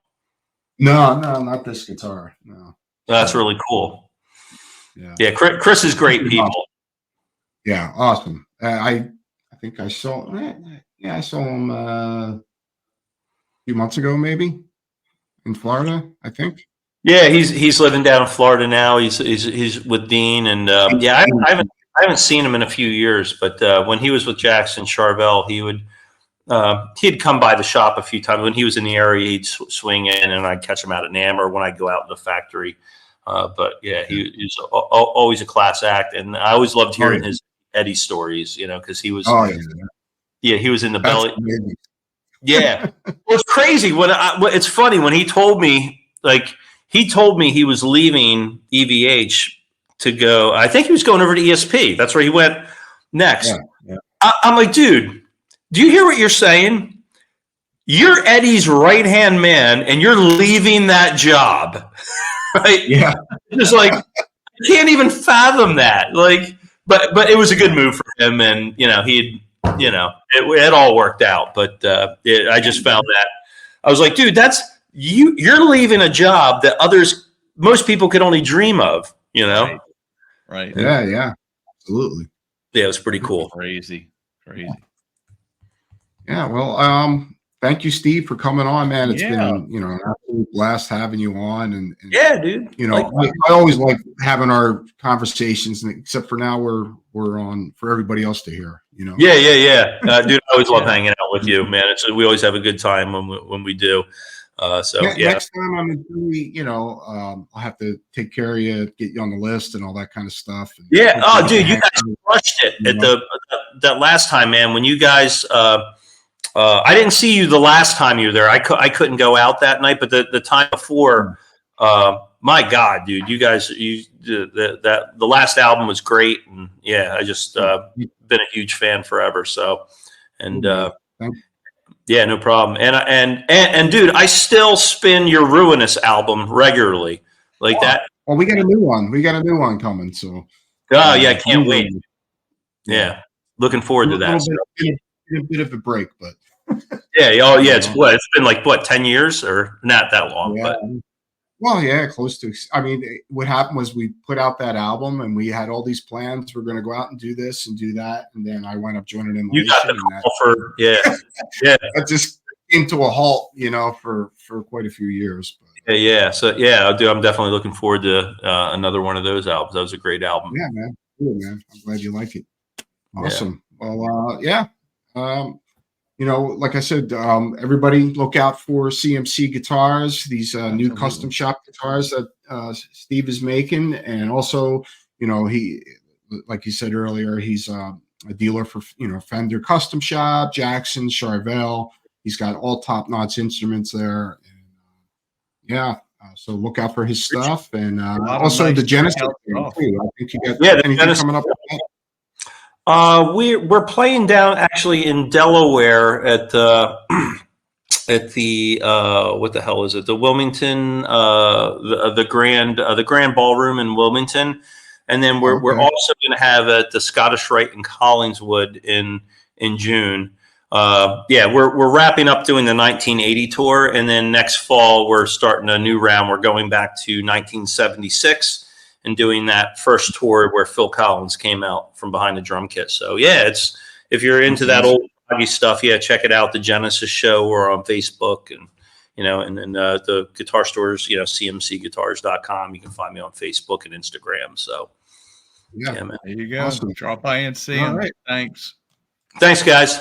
No, not this guitar. No. That's really cool. Yeah. Chris is great people. Yeah, awesome. I think I saw. I saw him a few months ago, maybe in Florida. I think. Yeah, he's living down in Florida now. He's with Dean, and I haven't seen him in a few years. But when he was with Jackson Charvel, he'd come by the shop a few times. When he was in the area, he'd swing in, and I'd catch him out at NAMM, or when I'd go out in the factory. But yeah, he's always a class act, and I always loved hearing his Eddie stories. You know, because he was he was in the belly. Amazing. Yeah, it's crazy. It's funny when he told me he was leaving EVH to go. I think he was going over to ESP. That's where he went next. Yeah. I'm like, dude, do you hear what you're saying? You're Eddie's right-hand man, and you're leaving that job, right? Yeah. Just like, I can't even fathom that. Like, but it was a good move for him, and it all worked out. But I just found that I was like, dude, that's you're leaving a job that most people could only dream of. You know, right? Yeah, absolutely. Yeah, it was pretty cool. Crazy. Yeah, well, thank you, Steve, for coming on, man. It's been an absolute blast having you on, and yeah, dude. You know, I always like having our conversations, and except for now, we're on for everybody else to hear. You know. Yeah. Dude, I always love hanging out with you, man. We always have a good time when we do. Next time I'm in Philly, I'll have to take care of you, get you on the list, and all that kind of stuff. And dude, you guys crushed it at that last time, man. When you guys, I didn't see you the last time you were there. I couldn't go out that night, but the time before, my God, dude, you guys, the last album was great, and yeah, I just been a huge fan forever. So And Thank you. yeah, no problem. And dude, I still spin your Ruinous album regularly, like that. Well, we got a new one. We got a new one coming. So, Oh yeah, I can't wait. Yeah, looking forward to that. A bit of a break, but yeah, oh yeah, it's been like what, 10 years or not that long, yeah. but Well, yeah, close to. I mean, what happened was we put out that album and we had all these plans. We're going to go out and do this and do that, and then I wound up joining in. You got the call for yeah. That just came to a halt, for quite a few years. But, yeah. So yeah, I'm definitely looking forward to another one of those albums. That was a great album. Yeah, man. Cool, man. I'm glad you like it. Awesome. Yeah. Well, yeah. Like I said, everybody look out for CMC Guitars, these new custom shop guitars that Steve is making. And also, he, like you said earlier, he's a dealer for, Fender Custom Shop, Jackson, Charvel. He's got all top-notch instruments there. And, so look out for his stuff. And also the Genesis too. I think you got anything coming up with that? We're playing down actually in Delaware at the what the hell is it? The Wilmington, the Grand Ballroom in Wilmington, and then we're also going to have at the Scottish Rite in Collingswood in June. We're wrapping up doing the 1980 tour, and then next fall we're starting a new round. We're going back to 1976. And doing that first tour where Phil Collins came out from behind the drum kit. So yeah, if you're into that old proggy stuff, check it out. The Genesis Show or on Facebook, and and the guitar stores, cmcguitars.com. You can find me on Facebook and Instagram. So yeah, man. There you go. Awesome. Drop by and see him. All right. Thanks, guys.